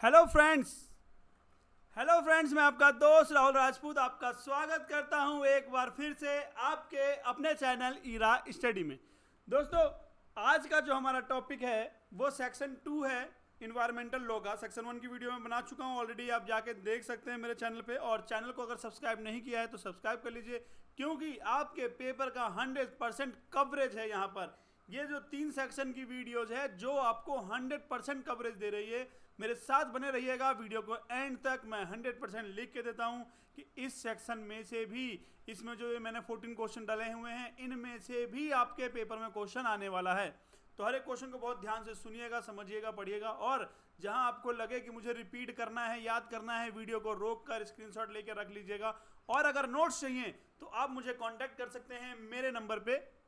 Hello friends. मैं आपका दोस्त राहुल राजपूत आपका स्वागत करता हूं एक बार फिर से आपके अपने चैनल ईरा स्टडी में। दोस्तों, आज का जो हमारा टॉपिक है वो सेक्शन 2 है इन्वायरमेंटल लॉ का। सेक्शन 1 की वीडियो मैं बना चुका हूं ऑलरेडी, आप जाके देख सकते हैं मेरे चैनल पे। और चैनल को अगर सब्सक्राइब नहीं किया है तो सब्सक्राइब कर लीजिए, क्योंकि आपके पेपर का 100% कवरेज है यहाँ पर। ये जो 3 सेक्शन की वीडियोज है जो आपको 100% कवरेज दे रही है। मेरे साथ बने रहिएगा वीडियो को एंड तक। मैं 100% लिख के देता हूं कि इस सेक्शन में से भी, इसमें जो ये मैंने 14 क्वेश्चन डाले हुए हैं, इनमें से भी आपके पेपर में क्वेश्चन आने वाला है। तो हर एक क्वेश्चन को बहुत ध्यान से सुनिएगा, समझिएगा, पढ़िएगा। और जहां आपको लगे कि मुझे रिपीट करना है, याद करना है, वीडियो को रोक कर स्क्रीनशॉट लेके रख लीजिएगा। और अगर नोट्स चाहिए तो आप मुझे कॉन्टैक्ट कर सकते हैं मेरे नंबर पे।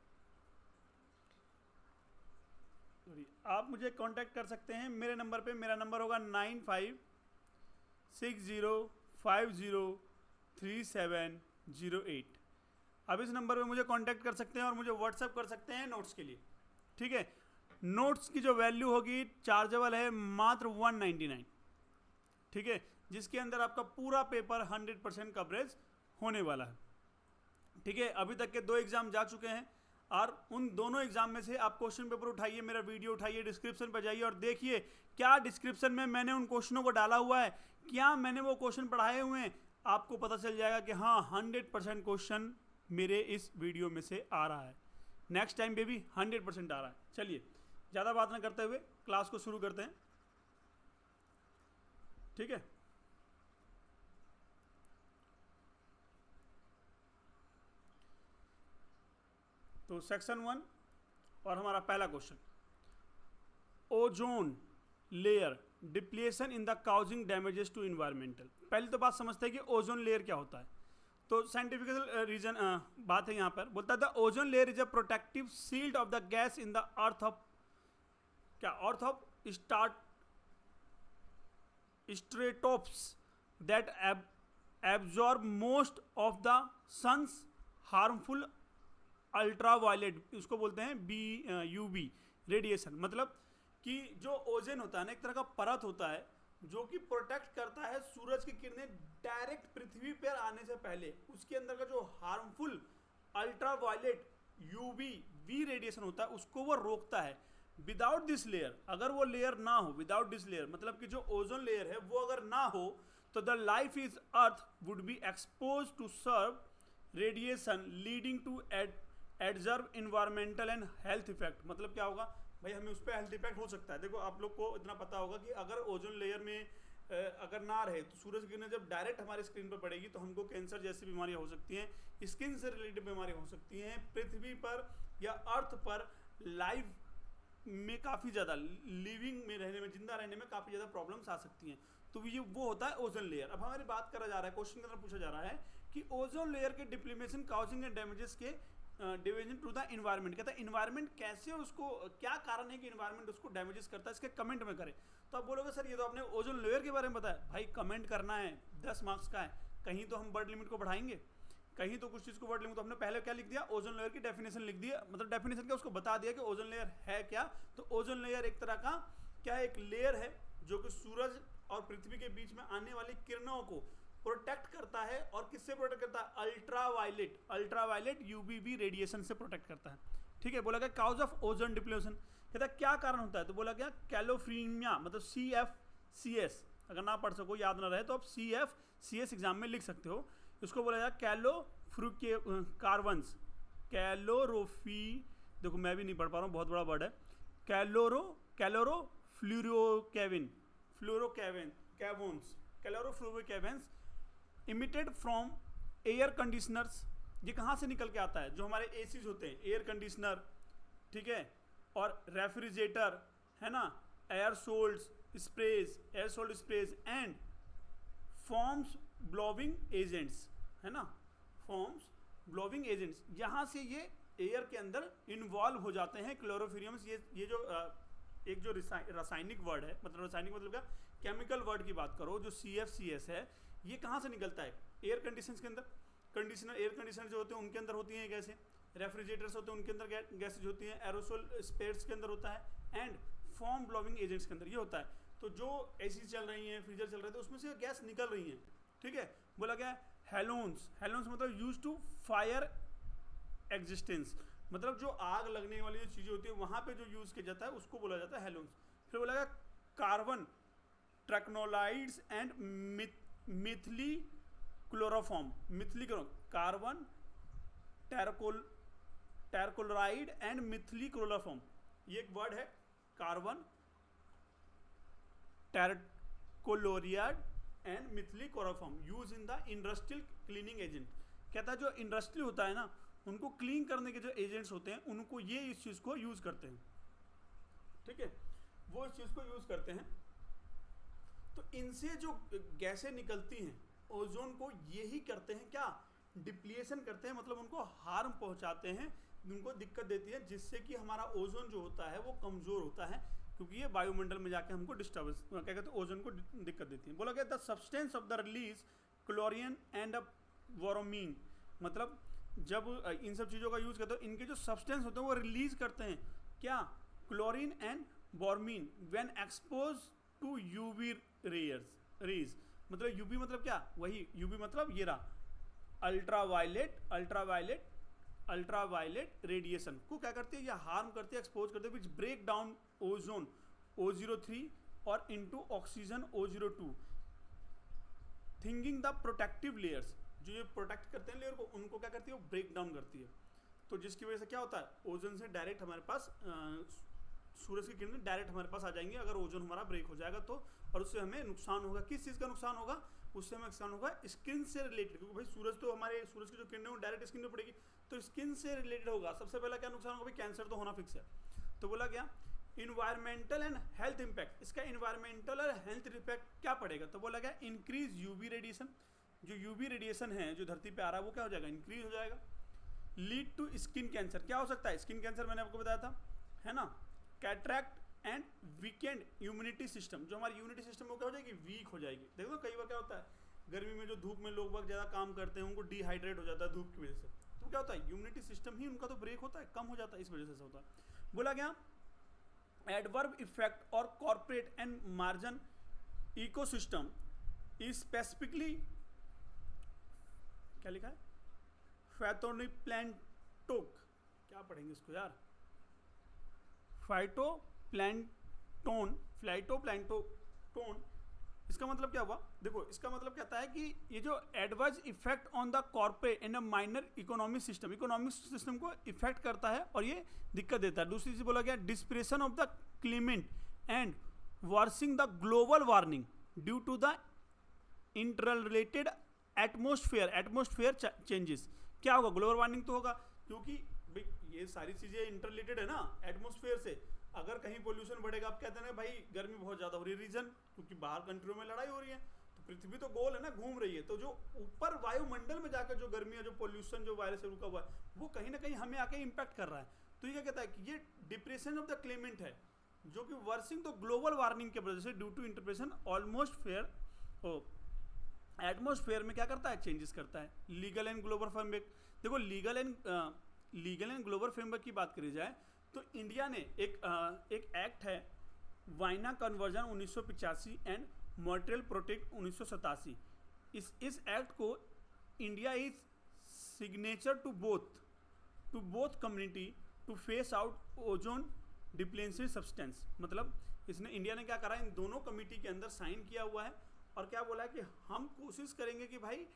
आप मुझे कांटेक्ट कर सकते हैं मेरे नंबर पे। मेरा नंबर होगा 9560503708। अब इस नंबर पे मुझे कांटेक्ट कर सकते हैं और मुझे व्हाट्सएप कर सकते हैं नोट्स के लिए। ठीक है, नोट्स की जो वैल्यू होगी चार्जेबल है मात्र 199। ठीक है, जिसके अंदर आपका पूरा पेपर 100% कवरेज होने वाला है। ठीक है, अभी तक के 2 एग्जाम जा चुके हैं और उन दोनों एग्जाम में से आप क्वेश्चन पेपर उठाइए, मेरा वीडियो उठाइए, डिस्क्रिप्शन पर जाइए और देखिए क्या डिस्क्रिप्शन में मैंने उन क्वेश्चनों को डाला हुआ है, क्या मैंने वो क्वेश्चन पढ़ाए हुए हैं। आपको पता चल जाएगा कि हाँ 100% क्वेश्चन मेरे इस वीडियो में से आ रहा है। नेक्स्ट टाइम पे भी 100% आ रहा है। चलिए ज़्यादा बात ना करते हुए क्लास को शुरू करते हैं। ठीक है, तो सेक्शन 1 और हमारा पहला question, ozone layer depletion in the causing damages to environmental. पहले तो बात समझते हैं कि ओजोन लेयर क्या होता है। तो साइंटिफिक रीजन बात है यहाँ पर, बोलता है the ozone layer is a protective shield of the gas in the earth of क्या earth of stratosphere that absorb most of the sun's harmful ultraviolet, उसको बोलते हैं यूवी रेडिएशन। मतलब कि जो ओजोन होता है ना, एक तरह का परत होता है जो कि प्रोटेक्ट करता है सूरज की किरणें डायरेक्ट पृथ्वी पर आने से पहले। उसके अंदर का जो हार्मफुल अल्ट्रावायलेट यूवी रेडिएशन होता है उसको वो रोकता है। विदाउट दिस लेयर, अगर वो लेयर ना हो, विदाउट दिस लेयर मतलब कि जो ओजोन लेयर है वो अगर ना हो तो the life is earth would be expose to severe radiation leading to एडजर्व इन्वायरमेंटल एंड हेल्थ इफेक्ट। मतलब क्या होगा भाई, हमें उस पर हेल्थ इफेक्ट हो सकता है। देखो आप लोग को इतना पता होगा कि अगर ओजोन लेयर में अगर ना रहे तो सूरज की किरणें जब डायरेक्ट हमारी स्क्रीन पर पड़ेगी तो हमको कैंसर जैसी बीमारियां हो सकती हैं, स्किन से रिलेटेड बीमारियां हो सकती हैं। पृथ्वी पर या अर्थ पर लाइफ में काफ़ी ज़्यादा लिविंग में रहने में, जिंदा रहने में काफ़ी ज़्यादा प्रॉब्लम्स आ सकती हैं। तो ये वो होता है ओजोन लेयर। अब हमारी बात करा जा रहा है, क्वेश्चन के अंदर पूछा जा रहा है कि ओजोन लेयर के डिप्लीमेशन काउजिंग एंड डैमेजेस के डिवीजन टू द इन्वायरमेंट। कहता है इन्वायरमेंट कैसे, उसको क्या कारण है कि इन्वायरमेंट उसको डैमेजेस करता है, इसके कमेंट में करें। तो आप बोलोगे सर ये तो आपने ओजोन लेयर के बारे में बताया। भाई कमेंट करना है, 10 मार्क्स का है। कहीं तो हम वर्ड लिमिट को बढ़ाएंगे, कहीं तो कुछ चीज़ को वर्ड लिमिट। तो हमने पहले क्या लिख दिया, ओजोन लेयर की डेफिनेशन लिख दिया। मतलब डेफिनेशन क्या, उसको बता दिया कि ओजोन लेयर है क्या। तो ओजोन लेयर एक तरह का क्या, एक लेयर है जो कि सूरज और पृथ्वी के बीच में आने वाली किरणों को प्रोटेक्ट करता है। और किससे प्रोटेक्ट करता है, अल्ट्रावायलेट यूवीबी रेडिएशन से प्रोटेक्ट करता है। ठीक है, बोला गया काउज ऑफ ओजोन डिप्लीशन। कहता है क्या कारण होता है, तो बोला गया कैलोफ्रीमिया, मतलब CFCS। अगर ना पढ़ सको, याद ना रहे तो आप CFCS एग्जाम में लिख सकते हो। इसको बोला जाए कैलोफ्लुरोकार्बन्स, देखो मैं भी नहीं पढ़ पा रहा हूँ, बहुत बड़ा वर्ड है। कैलोरोफ्लोरोकेविन्स इमिटेड फ्रॉम एयर कंडीशनर्स। ये कहाँ से निकल के आता है, जो हमारे एसीज होते हैं, एयर कंडीशनर, ठीक है, और रेफ्रिजरेटर है ना, air salt sprays and forms blowing agents, है ना, फॉर्म्स ब्लोविंग एजेंट्स। यहाँ से ये एयर के अंदर इन्वॉल्व हो जाते हैं क्लोरोफिरियम्स। ये जो एक जो रासायनिक वर्ड है, मतलब रासायनिक मतलब क्या, केमिकल वर्ड की बात करो, जो CFCS है, ये कहाँ से निकलता है, एयर कंडीशंस के अंदर। एयर कंडीशनर जो होते हैं उनके अंदर होती हैं गैसें, रेफ्रिजरेटर्स होते हैं उनके अंदर गैसेज होती हैं, एरोसोल स्पेयर्स के अंदर होता है, एंड फॉर्म ब्लोविंग एजेंट्स के अंदर ये होता है। तो जो एसी चल रही हैं, फ्रीजर चल रहे थे, उसमें से गैस निकल रही है, ठीक है। बोला क्या है, हेलोन्स। हेलोन्स मतलब यूज टू फायर एग्जिस्टेंस, मतलब जो आग लगने वाली जो चीज़ें होती है वहाँ पे जो यूज़ किया जाता है उसको बोला जाता है हेलोन्स। फिर बोला गया carbon, tetrachlorides and methyl chloroform. Methyl carbon, tetrachloride and methyl chloroform, ये एक वर्ड है, carbon, tetrachloride and methyl chloroform use in the industrial cleaning agent. कहता है जो इंडस्ट्री होता है ना, उनको क्लीन करने के जो एजेंट्स होते हैं उनको ये इस चीज़ को यूज़ करते हैं, ठीक है, वो इस चीज़ को यूज़ करते हैं। तो इनसे जो गैसें निकलती हैं ओजोन को यही करते हैं क्या, डिप्लीशन करते हैं, मतलब उनको हार्म पहुंचाते हैं, उनको दिक्कत देती है, जिससे कि हमारा ओजोन जो होता है वो कमज़ोर होता है, क्योंकि ये वायुमंडल में जाके हमको डिस्टर्बेंस क्या कहते हैं, ओजोन को दिक्कत देती है। बोला गया the substance of the release chlorine and bromine, मतलब जब इन सब चीज़ों का यूज़ करते हो, इनके जो सब्सटेंस होते हैं वो रिलीज करते हैं क्या, chlorine and bromine when expose to UV rays, मतलब यूवी मतलब क्या, वही यूवी मतलब ये रहा अल्ट्रावायलेट रेडिएशन को क्या करती है, ये हार्म करती है, एक्सपोज करती है, विच ब्रेक डाउन ओजोन O03 और into oxygen O02, thinking the protective layers, जो ये प्रोटेक्ट करते हैं लेयर को, उनको क्या करती है, वो ब्रेक डाउन करती है। तो जिसकी वजह से क्या होता है, ओजोन से डायरेक्ट हमारे पास सूरज की किरणें डायरेक्ट हमारे पास आ जाएंगी अगर ओजोन हमारा ब्रेक हो जाएगा तो, और उससे हमें नुकसान होगा। किस चीज़ का नुकसान होगा, उससे हमें नुकसान होगा स्किन से रिलेटेड, क्योंकि भाई सूरज तो हमारे सूरज की जो किरणें वो डायरेक्ट स्किन पे पड़ेगी, तो स्किन से रिलेटेड होगा। सबसे पहला क्या नुकसान होगा भाई, कैंसर तो होना फिक्स है। तो बोला क्या, इन्वायरमेंटल एंड हेल्थ इम्पैक्ट, इसका इन्वायरमेंटल और हेल्थ इम्पैक्ट क्या पड़ेगा, तो बोला गया इंक्रीज यूवी रेडिएशन, जो यूवी रेडिएशन है जो धरती पे आ रहा है वो क्या हो जाएगा, इंक्रीज हो जाएगा। लीड टू स्किन कैंसर, क्या हो सकता है, स्किन कैंसर मैंने आपको बताया था, है ना। Cataract and weekend immunity system, जो हमारी इम्यूनिटी सिस्टम वो क्या हो जाएगी, वीक हो जाएगी। देखो ना कई बार क्या होता है, गर्मी में जो धूप में लोग वक्त ज़्यादा काम करते हैं उनको डिहाइड्रेट हो जाता है धूप की वजह से, तो क्या होता है, इम्यूनिटी सिस्टम ही उनका तो ब्रेक होता है, कम हो जाता है, इस वजह से होता है। बोला गया एडवर्ब इफेक्ट और corporate and margin ecosystem is specifically, क्या लिखा है, फाइटोप्लैंक्टोन, क्या पढ़ेंगे इसको यार, फाइटोप्लैंक्टोन, इसका मतलब क्या हुआ, देखो इसका मतलब कहता है कि ये जो adverse effect on the corporate and minor economic system को इफेक्ट करता है और ये दिक्कत देता है। दूसरी चीज बोला गया disruption of the climate and worsening the global warming due to the interrelated atmosphere changes. क्या होगा, ग्लोबल वार्मिंग तो होगा, क्योंकि भाई ये सारी चीजें इंटररिलेटेड है ना एटमोस्फेयर से। अगर कहीं पोल्यूशन बढ़ेगा, आप कहते हैं ना भाई गर्मी बहुत ज़्यादा हो रही है, रीजन क्योंकि बाहर कंट्रियों में लड़ाई हो रही है, तो पृथ्वी तो गोल है ना, घूम रही है, तो जो ऊपर वायुमंडल में जाकर जो गर्मी है, जो पोल्यूशन, जो वायरस से रुका हुआ है, वो कहीं ना कहीं हमें आके इम्पैक्ट कर रहा है। तो ये क्या कहता है कि ये डिप्रेशन ऑफ द क्लाइमेट है, जो कि वर्सिंग तो ग्लोबल वार्मिंग के वजह से due to interpretation almost fair atmosphere में क्या करता है, चेंजेस करता है। लीगल एंड ग्लोबल फ्रेमवर्क, देखो लीगल एंड ग्लोबल फ्रेमवर्क की बात करी जाए तो इंडिया ने एक एक्ट है Vienna convention 1985 and Montreal protocol 1987। इस एक्ट को India is signature to both community to phase out ozone depleting substance, मतलब इसने इंडिया ने क्या करा, इन दोनों कमेटी के अंदर साइन किया हुआ है और क्या बोला है कि हम कोशिश करेंगे कि भाई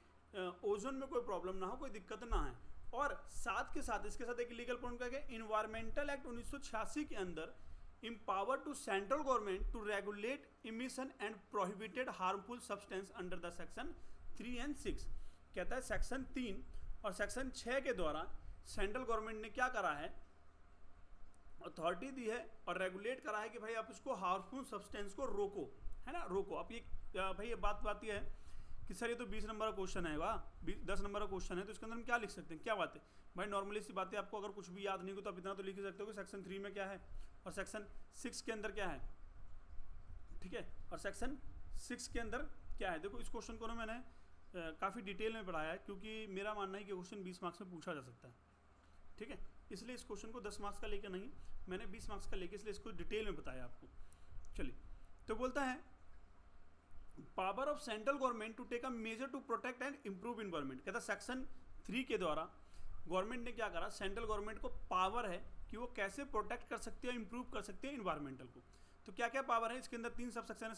ओजोन में कोई प्रॉब्लम ना हो, कोई दिक्कत ना है। और साथ के साथ इसके साथ एक लीगल पॉइंट क्या है, इन्वायरमेंटल एक्ट 1986 के अंदर empower to central government to regulate emission and prohibited harmful substance under the section 3 and 6। कहता है सेक्शन 3 और सेक्शन 6 के द्वारा सेंट्रल गवर्नमेंट ने क्या करा है, अथॉरिटी दी है और रेगुलेट करा है कि भाई आप इसको हार्मफुल सब्सटेंस को रोको, है ना, रोको। अब ये भाई ये बात ये है कि सर ये तो 20 नंबर का क्वेश्चन है, वाह 10 नंबर का क्वेश्चन है, तो इसके अंदर हम क्या लिख सकते हैं, क्या बात है भाई, नॉर्मली सी बातें, आपको अगर कुछ भी याद नहीं हो तो आप इतना तो लिख सकते हो कि सेक्शन 3 में क्या है और सेक्शन 6 के अंदर क्या है, ठीक है, और सेक्शन 6 के अंदर क्या है। देखो इस क्वेश्चन को ना मैंने काफ़ी डिटेल में पढ़ाया है, क्योंकि मेरा मानना है कि क्वेश्चन 20 मार्क्स में पूछा जा सकता है, ठीक है, इसलिए इस क्वेश्चन को 10 मार्क्स का लेकर नहीं, मैंने 20 मार्क्स का लेकर इसलिए इसको डिटेल में बताया आपको। चलिए तो बोलता है power of central government to take a measure to protect and improve environment. कहता सेक्शन 3 के द्वारा गवर्नमेंट ने क्या करा, सेंट्रल गवर्नमेंट को पावर है कि वो कैसे प्रोटेक्ट कर सकती है, इंप्रूव कर सकती है इन्वायरमेंटल को। तो क्या क्या पावर है, इसके अंदर 3 सब सेक्शन है,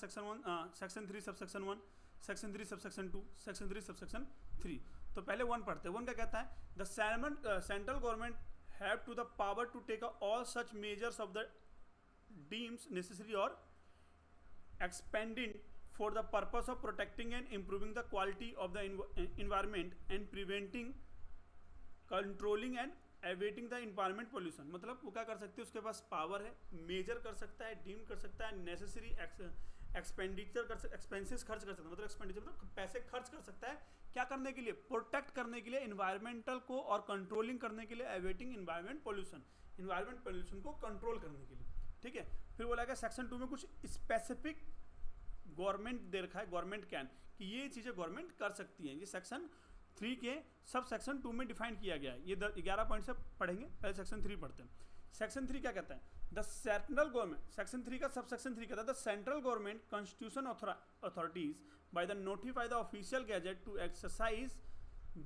सेक्शन 3 सब सेक्शन 1, सेक्शन 3 सब सेक्शन 2, सेक्शन 3 सब सेक्शन 3। तो पहले 1 पढ़ते हैं। 1 क्या कहता है, the central government have to the power to take all such measures of the deems necessary और expanding for the purpose of protecting and improving the quality of the environment and preventing, controlling and abating the environment pollution। मतलब वो क्या कर सकते हैं, उसके पास power है, major कर सकता है, डीम कर सकता है, नेसेसरी एक्सपेंडिचर कर सकता है, एक्सपेंसेस खर्च कर सकता है, मतलब एक्सपेंडिचर मतलब पैसे खर्च कर सकता है, क्या करने के लिए, प्रोटेक्ट करने के लिए इन्वायरमेंटल को, और कंट्रोलिंग करने के लिए, एवेटिंग इन्वायरमेंट पोल्यूशन को कंट्रोल करने के लिए। ठीक है, फिर बोला गया सेक्शन 2 में कुछ स्पेसिफिक गवर्नमेंट दे रखा है, गवर्नमेंट कैन, कि ये चीज़ें गवर्नमेंट कर सकती हैं। ये सेक्शन 3 के सब सेक्शन 2 में डिफाइन किया गया है। ये 11 पॉइंट से पढ़ेंगे, पहले सेक्शन 3 पढ़ते हैं। सेक्शन 3 क्या कहता है, द सेंट्रल गवर्नमेंट, सेक्शन 3 का सब सेक्शन 3 कहता है the central government constitution authorities by the notify the official gazette to exercise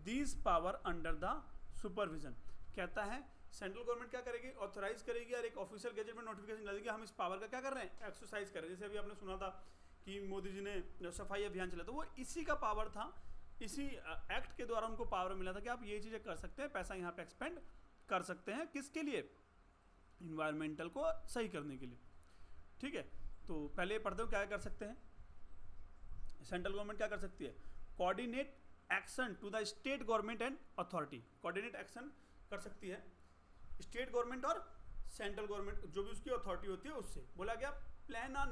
these power under the supervision. कहता है सेंट्रल गवर्नमेंट क्या करेगी, ऑथराइज करेगी और एक ऑफिशियल गैजेट में नोटिफिकेशन डालेगी, हम इस पावर का क्या कर रहे हैं, एक्सरसाइज कर रहे हैं। जैसे अभी आपने सुना था कि मोदी जी ने सफाई अभियान चला, तो वो इसी का पावर था, इसी एक्ट के द्वारा उनको पावर मिला था कि आप ये चीज़ें कर सकते हैं, पैसा यहाँ पे एक्सपेंड कर सकते हैं, किसके लिए, इन्वायरमेंटल को सही करने के लिए। ठीक है, तो पहले पढ़ते हो क्या कर सकते हैं, सेंट्रल गवर्नमेंट क्या कर सकती है, coordinate action to the state government and authority. Coordinate action कर सकती है स्टेट गवर्नमेंट और सेंट्रल गवर्नमेंट, जो भी उसकी अथॉरिटी होती है उससे। बोला गया plan on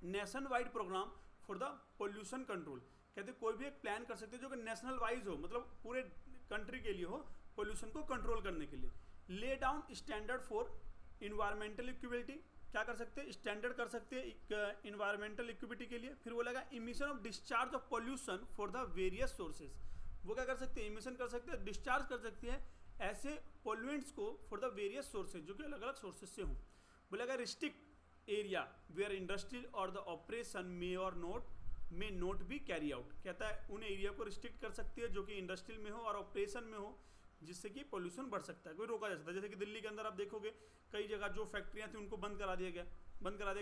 nation wide programme for the pollution control. कहते कोई भी एक प्लान कर सकते हैं जो कि नेशनल वाइज हो, मतलब पूरे कंट्री के लिए हो, पोल्यूशन को कंट्रोल करने के लिए। Lay down standard for environmental equability, क्या कर सकते हैं, स्टैंडर्ड कर सकते हैं इन्वायरमेंटल इक्विबिलिटी के लिए। फिर बोलेगा emission of discharge of pollution for the various sources, वो क्या कर सकते हैं, इमिशन कर सकते हैं, डिस्चार्ज कर सकती है ऐसे पोल्यूएंट्स को फॉर द वेरियस सोर्सेज, जो कि अलग अलग सोर्सेज से हों। बोलेगा रिस्ट्रिक्ट एरिया वेयर इंडस्ट्रियल और the operation may not be carry out. कहता है उन एरिया को रिस्ट्रिक्ट कर सकती है जो कि इंडस्ट्रियल में हो और ऑपरेशन में हो, जिससे कि पोल्यूशन बढ़ सकता है, कोई रोका जा सकता है। जैसे कि दिल्ली के अंदर आप देखोगे कई जगह जो फैक्ट्रियाँ थी उनको बंद करा दिया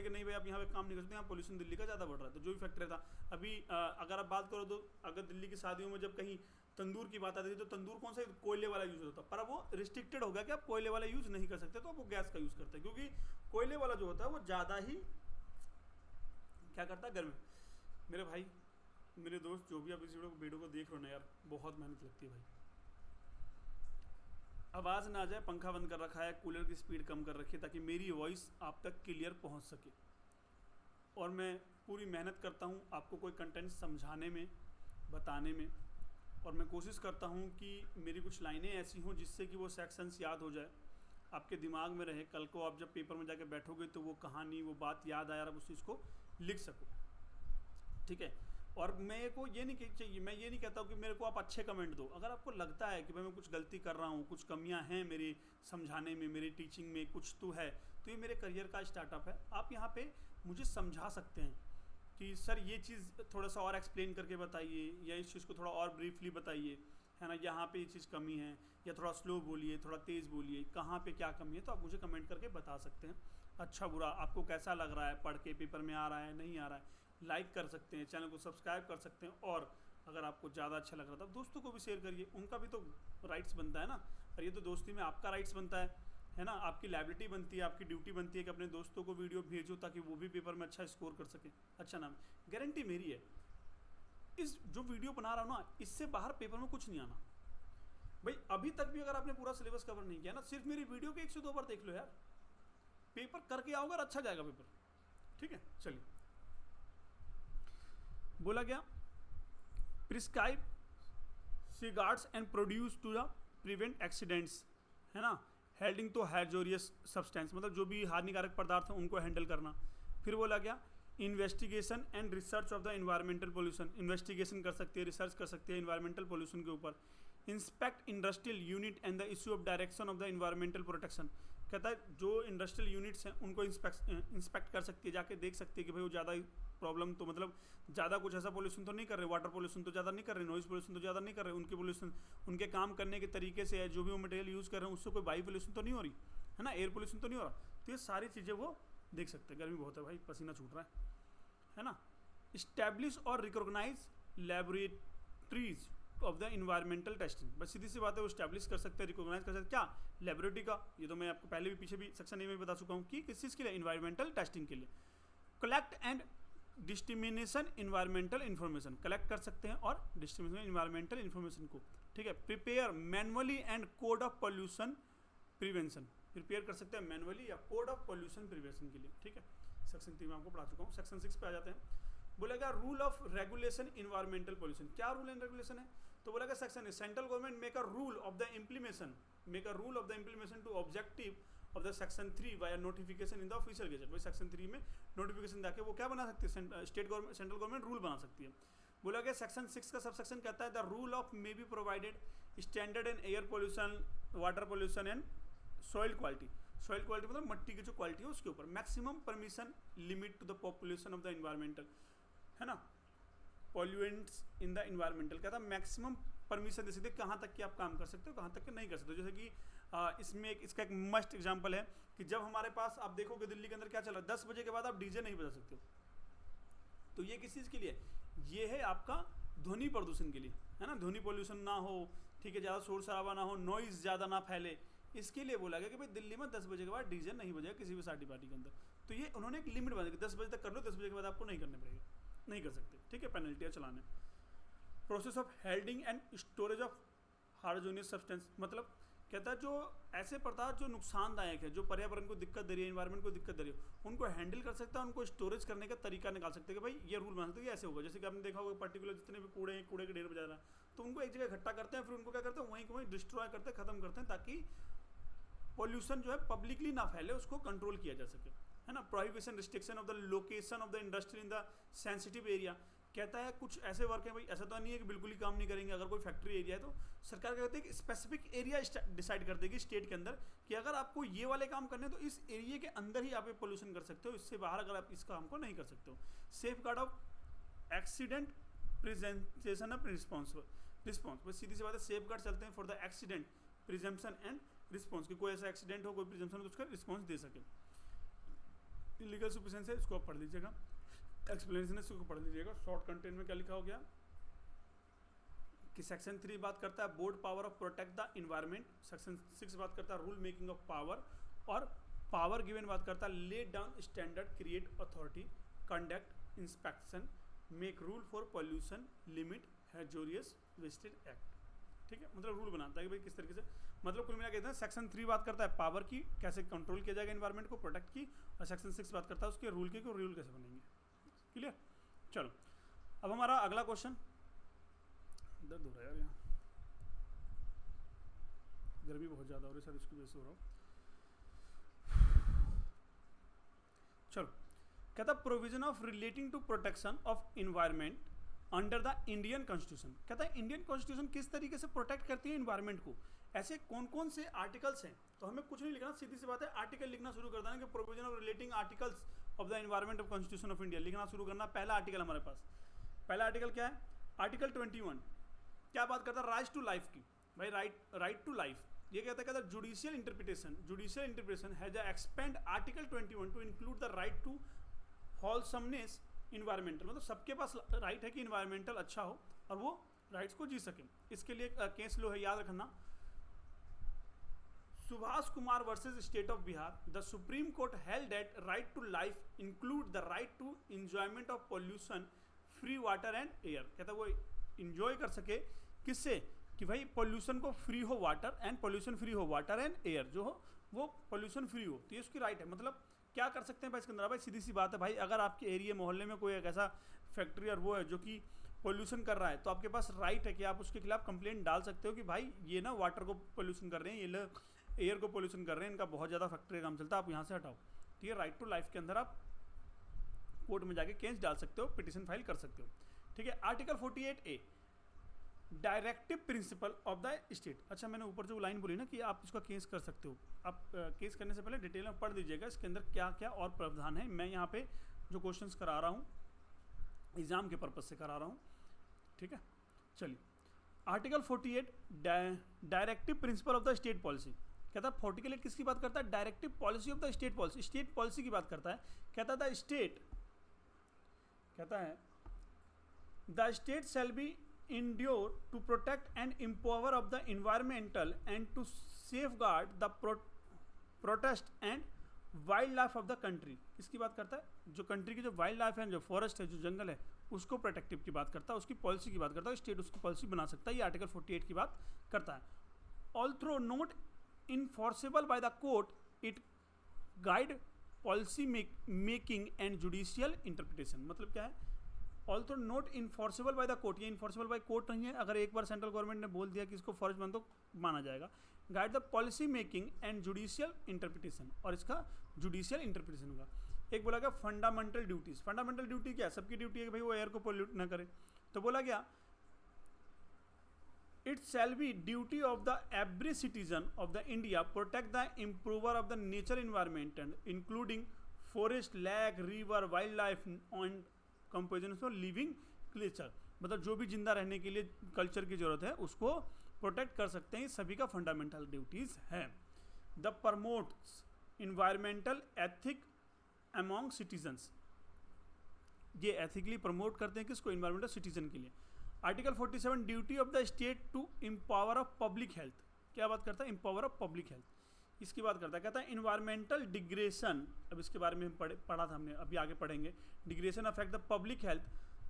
कि नहीं भाई आप यहाँ पे काम नहीं कर सकते, यहाँ पोल्यूशन दिल्ली का ज़्यादा बढ़ रहा है। तो जो भी फैक्ट्री था, अभी अगर आप बात करो तो अगर दिल्ली की शादियों में जब कहीं तंदूर की बात आती थी तो तंदूर कौन सा, कोयले वाला यूज़ होता, पर अब वो रिस्ट्रिक्टेड हो गया कि आप कोयले वाला यूज़ नहीं कर सकते, तो वो गैस का यूज़ करते हैं, क्योंकि कोयले वाला जो होता है वो ज़्यादा ही क्या करता है, गर्मी। मेरे भाई, मेरे दोस्त, जो भी आप इस वीडियो को देख रहे हो ना यार, बहुत मेहनत लगती है भाई। आवाज़ ना आ जाए, पंखा बंद कर रखा है, कूलर की स्पीड कम कर रखी है, ताकि मेरी वॉइस आप तक क्लियर पहुंच सके। और मैं पूरी मेहनत करता हूं आपको कोई कंटेंट समझाने में, बताने में, और मैं कोशिश करता हूं कि मेरी कुछ लाइनें ऐसी हों जिससे कि वो सेक्शंस याद हो जाए, आपके दिमाग में रहे, कल को आप जब पेपर में जाके बैठोगे तो वो कहानी, वो बात याद आए और आप उस चीज़ को लिख सको। ठीक है, और मेरे को ये नहीं चाहिए, मैं ये नहीं कहता हूँ कि मेरे को आप अच्छे कमेंट दो। अगर आपको लगता है कि भाई मैं कुछ गलती कर रहा हूँ, कुछ कमियाँ हैं मेरी समझाने में, मेरी टीचिंग में कुछ तो है, तो ये मेरे करियर का स्टार्टअप है। आप यहाँ पे मुझे समझा सकते हैं कि सर ये चीज़ थोड़ा सा और एक्सप्लेन करके बताइए, या इस चीज़ को थोड़ा और ब्रीफली बताइए, है ना, यहाँ पे ये चीज़ कमी है, या थोड़ा स्लो बोलिए, थोड़ा तेज़ बोलिए, कहाँ पे क्या कमी है, तो आप मुझे कमेंट करके बता सकते हैं। अच्छा बुरा आपको कैसा लग रहा है, पढ़ के पेपर में आ रहा है, नहीं आ रहा है, लाइक कर सकते हैं, चैनल को सब्सक्राइब कर सकते हैं, और अगर आपको ज़्यादा अच्छा लग रहा था दोस्तों को भी शेयर करिए, उनका भी तो राइट्स बनता है ना। और ये तो दोस्ती में आपका राइट्स बनता है ना, आपकी लायबिलिटी बनती है, आपकी ड्यूटी बनती है कि अपने दोस्तों को वीडियो भेजो ताकि वो भी पेपर में अच्छा स्कोर कर सके। अच्छा नाम, गारंटी मेरी है, इस जो वीडियो बना रहा हूँ ना, इससे बाहर पेपर में कुछ नहीं आना भाई। अभी तक भी अगर आपने पूरा सिलेबस कवर नहीं किया ना, सिर्फ मेरी वीडियो के 1 से 2 बार देख लो यार, पेपर करके आओगे और अच्छा जाएगा पेपर। ठीक है, चलिए। बोला गया prescribe safeguards and procedure to the prevent accidents, है ना, हेल्डिंग तो हैजोरियस सब्सटेंस, मतलब जो भी हानिकारक पदार्थ हैं उनको हैंडल करना। फिर बोला गया investigation and research of the environmental pollution, investigation कर सकती है, रिसर्च कर सकती है इन्वायरमेंटल पोल्यूशन के ऊपर। Inspect industrial unit and the issue of direction of the environmental protection, कहता है जो इंडस्ट्रियल यूनिट्स हैं उनको इंस्पेक्ट कर सकती है, जाके देख सकती है कि भाई वो ज़्यादा प्रॉब्लम तो मतलब ज़्यादा कुछ ऐसा पोल्यूशन तो नहीं कर रहे, वाटर पोल्यूशन तो ज़्यादा नहीं कर रहे, नॉइज पोल्यूशन तो ज़्यादा नहीं कर रहे, उनके पोल्यूशन उनके काम करने के तरीके से है, जो भी वो मटेरियल यूज़ कर रहे हैं उससे कोई वायु पोल्यूशन तो नहीं हो रही है ना, एयर पोल्यूशन तो नहीं हो रहा। तो ये सारी चीज़ें वो देख सकते हैं। गर्मी बहुत है भाई, पसीना छूट रहा है ना। इस्टेब्लिश और recognise laboratories of the environmental testing, बस सीधी सी बात है, वो स्टैब्लिश कर सकते हैं, रिकॉग्नाइज कर सकते हैं क्या, लेबोरेटरी का। ये तो मैं आपको पहले भी पीछे भी सेक्शन ए में बता चुका हूँ कि किस चीज़ के लिए, इन्वायरमेंटल टेस्टिंग के लिए। Collect and dissemination environmental information, collect कर सकते हैं और डिस्टिमिनेशन इन्वायरमेंटल इन्फॉर्मेशन को, ठीक है। Prepare manually and code of pollution prevention, prepare कर सकते हैं मैनुअली या कोड ऑफ पॉल्यूशन प्रिवेंशन के लिए, ठीक है। सेक्शन 3 में आपको पढ़ा चुका हूँ। सेक्शन 6 पे आ जाते हैं। बोलेगा rule of regulation environmental pollution, क्या रूल एंड रेगुलेशन है, तो बोलेगा सेक्शन है central government make a rule of the implementation, make a rule of the implementation to objective of the section 3 via notification in the official gazette. भाई section 3 में notification देके वो क्या बना सकती है, state government central government rule बना सकती है। बोला गया सेक्शन 6 का सब सेक्शन कहता है the rule of may be provided standard in air pollution, water pollution and soil quality. Soil quality मतलब मिट्टी की जो क्वालिटी है उसके ऊपर। Maximum permission limit to the population of the environmental, है ना, पॉल्यूएंट्स इन द इन्वायरमेंटल, कहता है मैक्सिमम परमिशन दे सकते कहाँ तक कि आप काम कर सकते हो, कहाँ तक कि नहीं कर सकते हो। जैसे कि इसमें इसका एक मस्ट एग्जांपल है कि जब हमारे पास आप देखोगे दिल्ली के अंदर क्या चल रहा है, 10 बजे के बाद आप डीजे नहीं बजा सकते हो। तो ये किस चीज़ के लिए, ये है आपका ध्वनि प्रदूषण के लिए, है ना, ध्वनि पोल्यूशन ना हो, ठीक है, ज़्यादा शोर शराबा ना हो, नॉइज़ ज़्यादा ना फैले, इसके लिए बोला गया कि भाई दिल्ली में 10 बजे के बाद डीजे नहीं बजेगा किसी भी शादी पार्टी के अंदर। तो ये उन्होंने एक लिमिट बना दी, 10 बजे तक कर लो, 10 बजे के बाद आपको नहीं करने पड़ेगा, नहीं कर सकते, ठीक है, पेनल्टियाँ चलाने। Process of हेल्डिंग and storage of harmonious substance, मतलब कहता है जो ऐसे पदार्थ जो नुकसानदायक है, जो पर्यावरण को दिक्कत दे रही है, इन्वायरमेंट को दिक्कत दे रही है, उनको हैंडल कर सकता है, उनको स्टोरेज करने का तरीका निकाल सकते हैं कि भाई ये रूल बना सकते हैं, ये ऐसे होगा। जैसे कि आपने देखा होगा पर्टिकुलर जितने भी कूड़े के ढेर बजा रहा है, तो उनको एक जगह इकट्ठा करते हैं, फिर उनको क्या करते हैं, वहीं को वहीं डिस्ट्रॉय करते हैं, खत्म करते हैं, ताकि पॉल्यूशन जो है पब्लिकली ना फैले, उसको कंट्रोल किया जा सके, है ना। Prohibition restriction of the location of the industry in the sensitive area, कहता है कुछ ऐसे वर्क हैं भाई, ऐसा तो नहीं है कि बिल्कुल ही काम नहीं करेंगे। अगर कोई फैक्ट्री एरिया है तो सरकार क्या कहती है कि स्पेसिफिक एरिया डिसाइड कर देगी स्टेट के अंदर कि अगर आपको ये वाले काम करने हैं तो इस एरिया के अंदर ही आप पोल्यूशन कर सकते हो, इससे बाहर अगर आप इस काम को नहीं कर सकते हो। Safe guard of accident presentation of response, बस सीधी सी बात है, सेफ गार्ड चलते हैं for the accident presumption and response, कि कोई ऐसा एक्सीडेंट हो, कोई प्रिजम्पशन हो तो उसका रिस्पॉन्स दे सके। इलीगल सफिशिएंसी है, इसको आप पढ़ लीजिएगा, एक्सप्लेनेशन है, इसको पढ़ लीजिएगा। शॉर्ट कंटेंट में क्या लिखा हो गया कि सेक्शन 3 बात करता है broad power of protect the environment, section 6 बात करता है रूल मेकिंग ऑफ पावर, और पावर गिवन बात करता है lay down standard, create authority, conduct inspection, make rule for pollution limit, hazardous wastage act, ठीक है, मतलब रूल बनाता है कि भाई किस तरीके से, मतलब कुल मिला कहते हैं सेक्शन 3 बात करता है पावर की, कैसे कंट्रोल किया जाएगा इन्वायरमेंट को, प्रोटेक्ट की, और सेक्शन 6 बात करता है उसके रूल की, रूल कैसे बनेंगे। क्लियर, चलो अब हमारा अगला क्वेश्चन, दर्द हो रहा है यार यहाँ, गर्मी बहुत ज़्यादा हो रही है सर, इसकी वजह से हो रहा हूँ। चलो, कहता provision of relating to protection of environment under the Indian constitution, कहता है इंडियन कॉन्स्टिट्यूशन किस तरीके से प्रोटेक्ट करती है इन्वायरमेंट को, ऐसे कौन कौन से आर्टिकल्स हैं। तो हमें कुछ नहीं लिखना, सीधी सी बात है, आर्टिकल लिखना शुरू कर देना कि provision of relating articles of the environment of constitution of India, लिखना शुरू करना। पहला आर्टिकल हमारे पास, पहला आर्टिकल क्या है, आर्टिकल 21, क्या बात करता है, राइट टू लाइफ की, भाई राइट टू लाइफ, ये कहता है judicial interpretation has expand article 21 to include the right to wholesomeness environmental, मतलब सबके पास राइट है कि इन्वायरमेंटल अच्छा हो और वो राइट्स को जी सके। इसके लिए केस लो है, याद रखना, Subhash Kumar versus state of Bihar, the supreme court held that right to life include the right to enjoyment of pollution free water and air, कहता है वो इंजॉय कर सके किससे, कि भाई पॉल्यूशन को फ्री हो वाटर एंड पॉल्यूशन फ्री हो वाटर एंड एयर, जो हो वो पॉल्यूशन फ्री हो, तो ये उसकी राइट है। मतलब क्या कर सकते हैं भाई इसके अंदर, भाई सीधी सी बात है भाई, अगर आपके एरिया मोहल्ले में कोई एक ऐसा फैक्ट्री और वो है जो कि पोल्यूशन कर रहा है, तो आपके पास राइट है कि आप उसके खिलाफ कंप्लेंट डाल सकते हो कि भाई ये ना वाटर को पोल्यूशन कर रहे हैं, ये लोग एयर को पोल्यूशन कर रहे हैं, इनका बहुत ज़्यादा फैक्ट्री का काम चलता है, आप यहाँ से हटाओ। ठीक है, राइट टू लाइफ के अंदर आप कोर्ट में जाके केस डाल सकते हो, पिटिशन फाइल कर सकते हो। ठीक है, article 48A, directive principle of the state. अच्छा, मैंने ऊपर जो लाइन बोली ना कि आप इसका केस कर सकते हो, आप केस करने से पहले डिटेल में पढ़ लीजिएगा इसके अंदर क्या क्या और प्रावधान है। मैं यहाँ पे जो क्वेश्चंस करा रहा हूँ एग्जाम के पर्पज से करा रहा हूँ, ठीक है। चलिए, article 48 directive principle of the state policy कहता है 48 किसकी बात करता है? Directive policy of the state policy, state policy की बात करता है। कहता है the state shall be endure to protect and empower of the environmental and to safeguard the protest and wild life of the country. किसकी बात करता है? जो कंट्री की जो वाइल्ड लाइफ है, जो फॉरेस्ट है, जो जंगल है, उसको प्रोटेक्टिव की बात करता है, उसकी पॉलिसी की बात करता है। स्टेट उसकी पॉलिसी बना सकता है, ये आर्टिकल 48 की बात करता है। Although not enforceable by the court it guide policy making and judicial interpretation. मतलब क्या है? Although not enforceable by the court, ये इन्फोर्सेबल बाय कोर्ट नहीं है। अगर एक बार सेंट्रल गवर्नमेंट ने बोल दिया कि इसको फर्ज बन तो माना जाएगा। Guide the policy making and judicial interpretation, और इसका जुडिशियल इंटरप्रिटेशन होगा। एक बोला गया फंडामेंटल ड्यूटीज। फंडामेंटल ड्यूटी क्या है? सबकी ड्यूटी है कि भाई वो एयर को पोल्यूट ना करे। तो बोला गया it shall be duty of the every citizen of the India protect the improver of the nature environment and including forest, lake, river, wild life and composition of living creature. मतलब जो भी जिंदा रहने के लिए कल्चर की जरूरत है उसको प्रोटेक्ट कर सकते हैं। सभी का फंडामेंटल ड्यूटीज है। The promotes environmental ethic among citizens, ये एथिकली प्रमोट करते हैं किसको? इन्वायरमेंटल सिटीजन के लिए। Article 47 duty of the state to empower of public health. क्या बात करता है? Empower of public health. इसकी बात करता है, कहता है इन्वायरमेंटल डिग्रेशन, अब इसके बारे में हम पढ़ा था हमने, अभी आगे पढ़ेंगे। Digression affect the public health,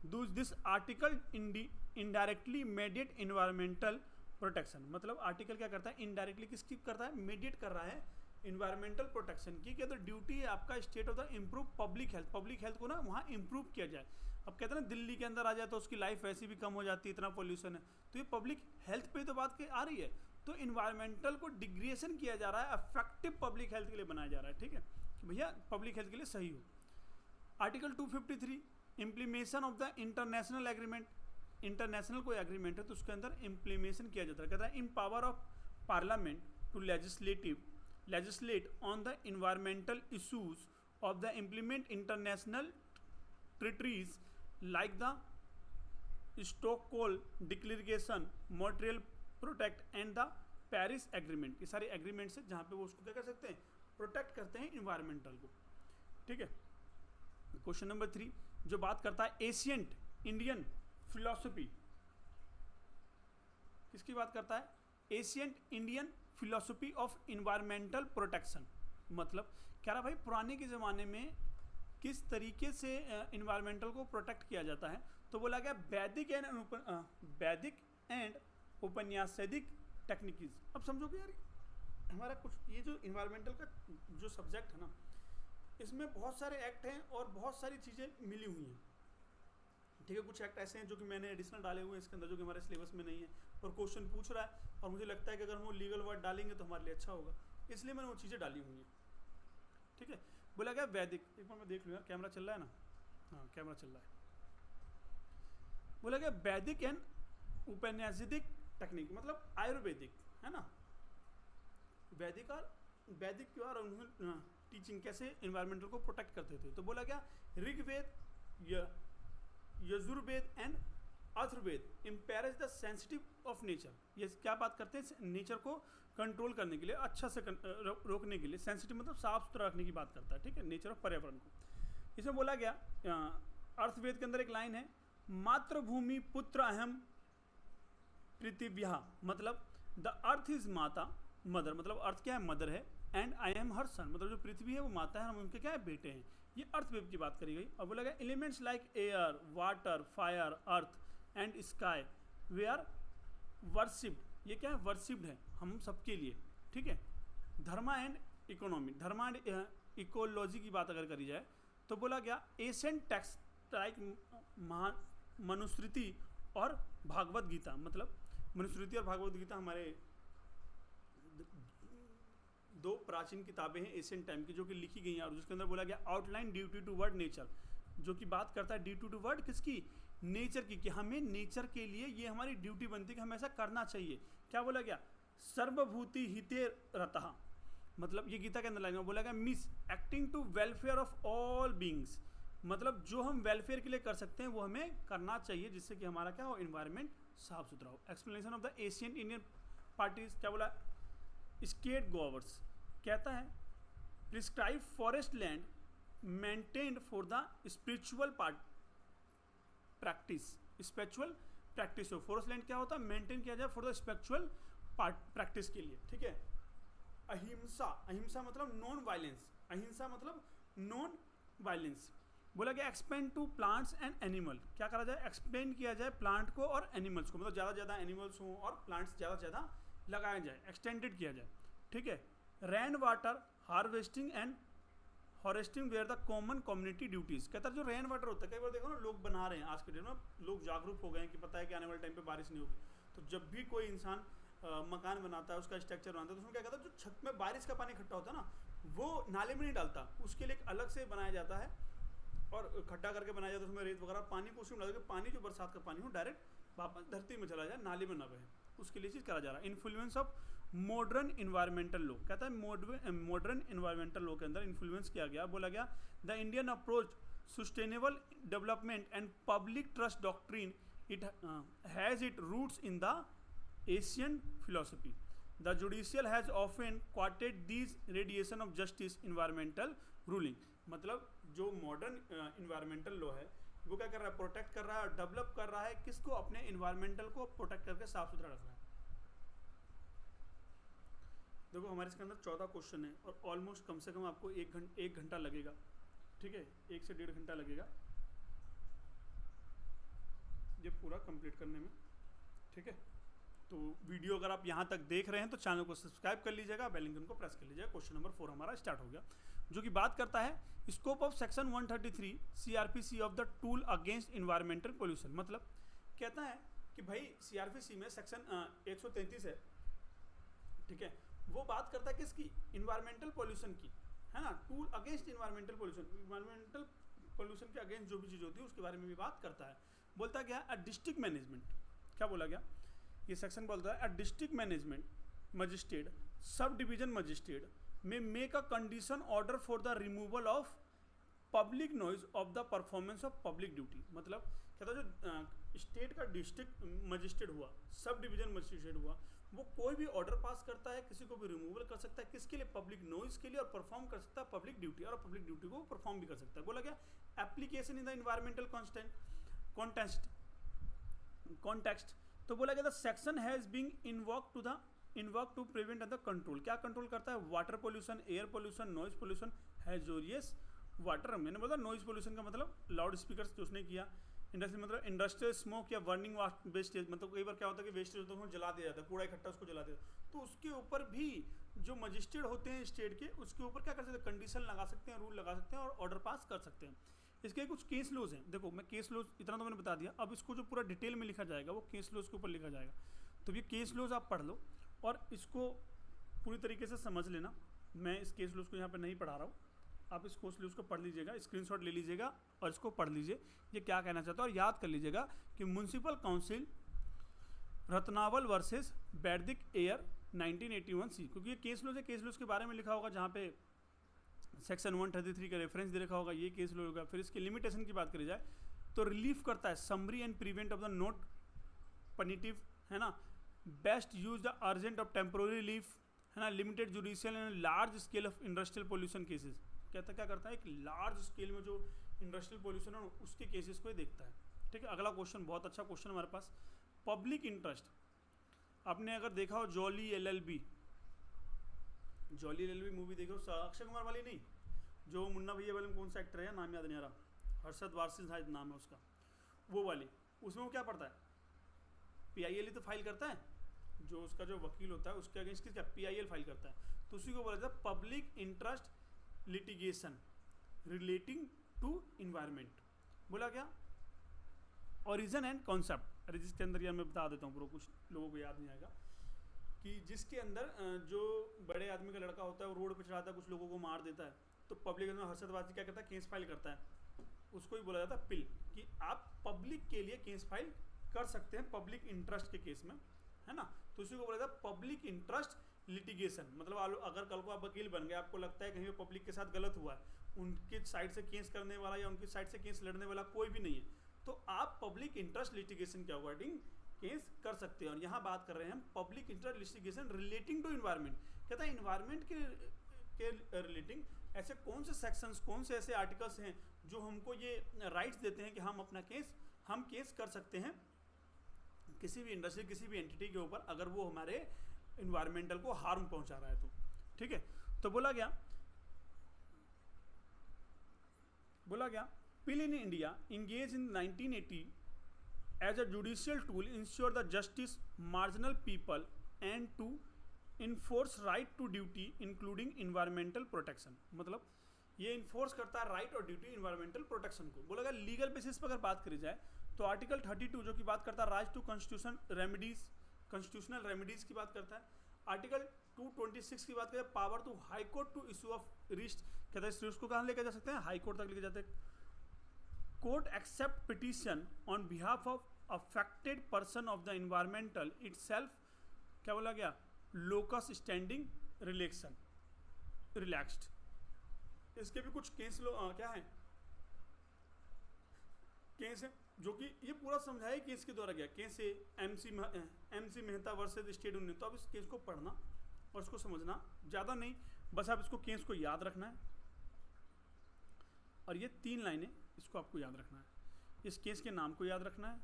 this article indirectly mediate environmental protection. मतलब आर्टिकल क्या करता है? इनडायरेक्टली किसकी करता है? मेडिएट कर रहा है इन्वायरमेंटल प्रोटेक्शन की। क्या तो ड्यूटी है आपका state of the improve public health, public health को ना वहाँ इम्प्रूव किया जाए। अब कहते हैं ना दिल्ली के अंदर आ जाए तो उसकी लाइफ वैसे भी कम हो जाती है, इतना पोल्यूशन है। तो ये पब्लिक हेल्थ पे तो बात आ रही है। तो इन्वायरमेंटल को डिग्रेशन किया जा रहा है, अफेक्टिव पब्लिक हेल्थ के लिए बनाया जा रहा है, ठीक है, कि भैया पब्लिक हेल्थ के लिए सही हो। Article 253 implementation of the international agreement. International कोई एग्रीमेंट है तो उसके अंदर इम्प्लीमेशन किया जाता है। कहता है in power of parliament to legislate on the environmental issues of the implement international treaties like the Stockholm Declaration, Montreal Protect and the Paris Agreement। ये सारे एग्रीमेंट्स है जहाँ पे वो उसको क्या कर सकते हैं? प्रोटेक्ट करते हैं इन्वायरमेंटल को, ठीक है। क्वेश्चन नंबर 3 जो बात करता है एशियंट इंडियन फिलॉसफी, किसकी बात करता है? Ancient Indian philosophy of environmental protection. मतलब कह रहा भाई पुराने के ज़माने में किस तरीके से इन्वायरमेंटल को प्रोटेक्ट किया जाता है। तो बोला गया वैदिक एंड उपन्यासिक टेक्निकीज। अब समझो कि यार हमारा कुछ ये जो इन्वायरमेंटल का जो सब्जेक्ट है ना, इसमें बहुत सारे एक्ट हैं और बहुत सारी चीज़ें मिली हुई हैं, ठीक है। कुछ एक्ट ऐसे हैं जो कि मैंने एडिशनल डाले हुए हैं इसके अंदर, जो कि हमारे सिलेबस में नहीं है और क्वेश्चन पूछ रहा है, और मुझे लगता है कि अगर हम वो लीगल वर्ड डालेंगे तो हमारे लिए अच्छा होगा, इसलिए मैंने वो चीज़ें डाली हुई हैं, ठीक है। बोला गया वैदिक, एक बार मैं देख लूँगा कैमरा चल रहा है ना, हाँ कैमरा चल रहा है। बोला गया वैदिक एंड उपन्यासिक टेक्निक, मतलब आयुर्वेदिक है ना, वैदिक और वैदिक की और टीचिंग कैसे इन्वायरमेंटल को प्रोटेक्ट करते थे। तो बोला गया Rigveda, Yajurveda and Atharvaveda impairs the sensitive of nature. ये क्या बात करते हैं? नेचर को कंट्रोल करने के लिए, अच्छा से रोकने के लिए, सेंसिटिव मतलब साफ सुथरा रखने की बात करता है, ठीक है, नेचर ऑफ पर्यावरण को। इसमें बोला गया अर्थवेद के अंदर एक लाइन है, मातृभूमि पुत्र अहम पृथिव्या, मतलब द अर्थ इज माता मदर, मतलब अर्थ क्या है? मदर है, एंड आई एम हर सन, मतलब जो पृथ्वी है वो माता है, हम उनके क्या है? बेटे हैं। ये अर्थवेव की बात करी गई। और बोला गया elements like air, water, fire, earth and sky वे आर वर्शिप्ड, ये क्या है? वर्शिप्ड है हम सबके लिए, ठीक है। Dharma and economy, dharma and ecology की बात अगर करी जाए तो बोला गया एशियन टेक्स्ट लाइक मनुस्मृति और भागवत गीता, मतलब मनुस्मृति और भागवत गीता हमारे दो प्राचीन किताबें हैं एशियन टाइम की, जो कि लिखी गई हैं और जिसके अंदर बोला गया outline duty toward nature, जो कि बात करता है ड्यूटी टू वर्ड किसकी, नेचर की, कि हमें नेचर के लिए ये हमारी ड्यूटी बनती है कि हमें ऐसा करना चाहिए। क्या बोला गया, सर्वभूति हिते रतः, मतलब ये गीता के अंदर लाइन में बोला गया, miss acting to welfare of all beings, मतलब जो हम वेलफेयर के लिए कर सकते हैं वो हमें करना चाहिए, जिससे कि हमारा क्या हो, इन्वायरमेंट साफ सुथरा हो। Explanation of the Asian Indian parties, क्या बोला, स्टेट गवर्नर्स कहता है prescribe forest land maintained for the spiritual practice, spiritual practice हो, फॉरेस्ट लैंड क्या होता है, मेंटेन किया जाए फॉर द स्पिरिचुअल प्रैक्टिस के लिए, ठीक है। अहिंसा, अहिंसा मतलब नॉन वायलेंस, अहिंसा मतलब नॉन वायलेंस। बोला गया expand to plants and animal, क्या करा जाए, एक्सपेंड किया जाए प्लांट को और एनिमल्स को, मतलब ज़्यादा से ज़्यादा एनिमल्स हों और प्लांट्स ज़्यादा से ज़्यादा लगाया जाए, एक्सटेंडेड किया जाए, ठीक है। Rain water harvesting and harvesting where the common community duties, कहता है जो रेन वाटर होता है, कई बार देखो ना लोग बना रहे हैं आज के डेट में, लोग जागरूक हो गए हैं कि पता है कि आने वाले टाइम पे बारिश नहीं होगी, तो जब भी कोई इंसान मकान बनाता है, उसका स्ट्रक्चर बनाता है, तो उसमें क्या कहता है, जो छत में बारिश का पानी इकट्ठा होता है ना, वो नाले में नहीं डालता, उसके लिए एक अलग से बनाया जाता है और खड्डा करके बनाया जाता है, उसमें रेत वगैरह, पानी को उसमें डालकर पानी जो बरसात का पानी हो डायरेक्ट वापस धरती में चला जाए, नाले में ना बहे, उसके लिए चीज़ करा जा रहा है। Influence of modern environmental law, कहता है मॉडर्न इन्वायरमेंट लॉ के अंदर इन्फ्लुएंस किया गया, बोला गया the Indian approach sustainable development and public trust doctrine, it has its roots in the Asian philosophy. The judicial has often quoted these radiation of justice environmental ruling, मतलब जो modern environmental law है वो क्या कर रहा है, protect कर रहा है, डेवलप कर रहा है किसको, अपने इन्वायरमेंटल को प्रोटेक्ट करके साफ सुथरा रख रहा है। देखो हमारे इसके अंदर 14 क्वेश्चन है और ऑलमोस्ट कम से कम आपको एक घंटा लगेगा, ठीक है, 1 से 1.5 घंटा लगेगा ये पूरा कंप्लीट करने में, ठीक है। तो वीडियो अगर आप यहाँ तक देख रहे हैं तो चैनल को सब्सक्राइब कर लीजिएगा, बेल आइकन को प्रेस कर लीजिएगा। क्वेश्चन नंबर 4 हमारा स्टार्ट हो गया, जो कि बात करता है scope of section 133 CRPC of the tool against environmental pollution, मतलब कहता है कि भाई CRPC में सेक्शन 133 है, ठीक है, वो बात करता है किसकी, इन्वायरमेंटल पोल्यूशन की, है ना, tool against environmental pollution, environmental pollution के अगेंस्ट जो भी चीज़ होती है उसके बारे में भी बात करता है। बोलता क्या है, डिस्ट्रिक्ट मैनेजमेंट, क्या बोला गया, ये सेक्शन बोलता है district management magistrate sub division magistrate may make a condition order for the removal of public noise of the performance of public duty, मतलब कहता है जो स्टेट का डिस्ट्रिक्ट मजिस्ट्रेट हुआ, सब डिवीजन मजिस्ट्रेट हुआ, वो कोई भी ऑर्डर पास करता है, किसी को भी रिमूवल कर सकता है, किसके लिए, पब्लिक नॉइज के लिए, और परफॉर्म कर सकता है पब्लिक ड्यूटी, और पब्लिक ड्यूटी को परफॉर्म भी कर सकता है। बोला गया application in the environmental context, तो बोला गया the section has been invoke to prevent the control, क्या कंट्रोल करता है, water pollution, air pollution, noise pollution, hazardous water, मैंने बोला नॉइज पोल्यूशन का मतलब लाउड स्पीकर जो उसने किया, इंडस्ट्री मतलब इंडस्ट्रियल स्मोक या बर्निंग वेस्टेज, मतलब कई बार क्या होता है कि वेस्टेज होता है उसको जला दिया जाता है, कूड़ा इकट्ठा उसको जला दिया जाता है, तो उसके ऊपर भी जो मजिस्ट्रेट होते हैं स्टेट के, उसके ऊपर क्या कर सकते हैं, कंडीशन लगा सकते हैं, रूल लगा सकते हैं और ऑर्डर पास कर सकते हैं। इसके कुछ केस लॉज हैं, देखो मैं केस लॉज इतना तो मैंने बता दिया, अब इसको जो पूरा डिटेल में लिखा जाएगा वो केस लॉज के ऊपर लिखा जाएगा, तो ये केस लॉज आप पढ़ लो और इसको पूरी तरीके से समझ लेना। मैं इस केस लॉज को यहाँ पर नहीं पढ़ा रहा हूँ, आप इस कोर्स उसको पढ़ लीजिएगा, स्क्रीनशॉट ले लीजिएगा और इसको पढ़ लीजिए ये क्या कहना चाहता है, और याद कर लीजिएगा कि म्युनिसिपल काउंसिल रत्नावल वर्सेस वैदिक एयर 1981 सी, क्योंकि ये केस लॉज है, केस लॉज के बारे में लिखा होगा जहाँ पे सेक्शन 133 का रेफरेंस दे रखा होगा, ये केस लॉज होगा। फिर इसके लिमिटेशन की बात करी जाए तो रिलीफ करता है, summary and prevent of the not punitive, है ना, best use the urgent of temporary relief, है ना, limited judicial and large scale of industrial pollution cases, कहता क्या करता है, एक लार्ज स्केल में जो इंडस्ट्रियल पोल्यूशन है उसके केसेस को ही देखता है, ठीक है। अगला क्वेश्चन बहुत अच्छा क्वेश्चन हमारे पास, पब्लिक इंटरेस्ट, आपने अगर देखा हो जॉली LLB मूवी देखो, अक्षय कुमार वाली नहीं, जो मुन्ना भैया वाले में कौन सा एक्टर है, नाम याद नहीं आ रहा, हर्षद वारसी शायद नाम है उसका, वो वाली, उसमें वो क्या पढ़ता है, PIL तो फाइल करता है, जो उसका जो वकील होता है उसके अगेंस्ट किसका PIL फाइल करता है, तो उसी को बोला जाता है public interest litigation relating to environment. बोला क्या, ओरिजिन एंड कॉन्सेप्ट, अरे जिसके अंदर यार मैं बता देता हूँ पूरा, कुछ लोगों को याद नहीं आएगा, कि जिसके अंदर जो बड़े आदमी का लड़का होता है वो रोड पे चढ़ाता है, कुछ लोगों को मार देता है, तो पब्लिक में हर्षद वारसी क्या करता है, केस फाइल करता है, उसको ही बोला जाता है पिल, कि आप पब्लिक के लिए केस फाइल कर सकते हैं पब्लिक इंटरेस्ट के केस में, है ना। तो उसी को बोला जाता है पब्लिक इंटरेस्ट लिटिगेशन। मतलब अगर कल को आप वकील बन गए, आपको लगता है कहीं पे पब्लिक के साथ गलत हुआ है, उनकी साइड से केस करने वाला या उनकी साइड से केस लड़ने वाला कोई भी नहीं है, तो आप पब्लिक इंटरेस्ट लिटिगेशन के अकॉर्डिंग केस कर सकते हैं। और यहाँ बात कर रहे हैं हम public interest litigation relating to environment. कहता है इन्वायरमेंट के रिलेटिंग ऐसे कौन से सेक्शंस, कौन से ऐसे आर्टिकल्स हैं जो हमको ये राइट्स देते हैं कि हम अपना केस कर सकते हैं किसी भी इंडस्ट्री, किसी भी एंटिटी के ऊपर, अगर वो हमारे इन्वायरमेंटल को हार्म पहुंचा रहा है तो। ठीक है, तो बोला गया PIL in India engage in 1980 as a judicial tool ensure the justice marginal people and to enforce right to duty including environmental protection. मतलब ये इन्फोर्स करता है राइट और ड्यूटी इन्वायरमेंटल प्रोटेक्शन को। बोला गया लीगल बेसिस पर अगर बात करी जाए तो आर्टिकल 32 जो कि बात करता है राइट टू कॉन्स्टिट्यूशनल रेमेडीज की बात करता है। आर्टिकल 226 की बात करें power to high court to issue of writ, कहता है इस रिस्ट को कहाँ लेकर जा सकते हैं, हाई कोर्ट तक लेके जाते हैं। Court accept petition on behalf of affected person of the environmental itself, क्या बोला गया, लोकस स्टैंडिंग रिलैक्स्ड। इसके भी कुछ केस क्या है, केस है जो कि ये पूरा समझाया केस के द्वारा गया। केस है MC Mehta versus state union. तो अब इस केस को पढ़ना और इसको समझना ज़्यादा नहीं, बस आप इसको केस को याद रखना है और ये 3 लाइनें इसको आपको याद रखना है, इस केस के नाम को याद रखना है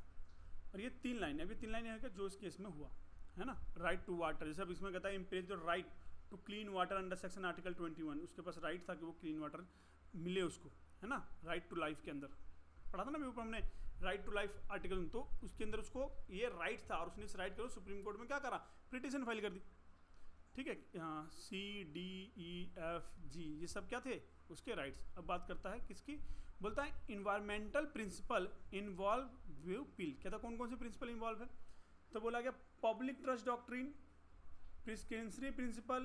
और ये 3 लाइनें, अभी 3 लाइनें है जो इस केस में हुआ है ना। राइट टू वाटर, जैसे अब इसमें कहता है इम्पेज the right to clean water under section article 21, उसके पास राइट था कि वो क्लीन वाटर मिले उसको, है ना। राइट टू लाइफ के अंदर पढ़ा था ना ऊपर हमने, राइट टू लाइफ आर्टिकल, तो उसके अंदर उसको ये राइट था और उसने इस राइट को सुप्रीम कोर्ट में क्या करा, पिटीशन फाइल कर दी। ठीक है, हाँ CDEFG ये सब क्या थे उसके राइट्स। अब बात करता है किसकी, बोलता है इन्वायरमेंटल प्रिंसिपल इन्वॉल्व व्यू पिल। कहता कौन कौन से प्रिंसिपल इन्वॉल्व है, तो बोला गया public trust doctrine, precautionary principle,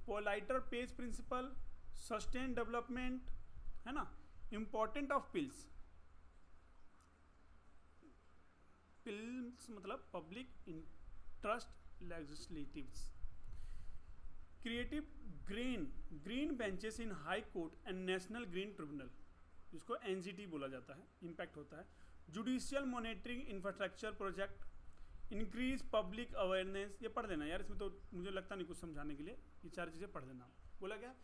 polluter pays principle, sustain development, है ना। इंपॉर्टेंट ऑफ पिल्स मतलब public interest legislatives, creative green benches in high court and national green tribunal, जिसको NGT बोला जाता है, इम्पैक्ट होता है। Judicial monitoring infrastructure project, increase public awareness, ये पढ़ देना यार, इसमें तो मुझे लगता नहीं कुछ समझाने के लिए, ये 4 चीज़ें पढ़ देना। बोला गया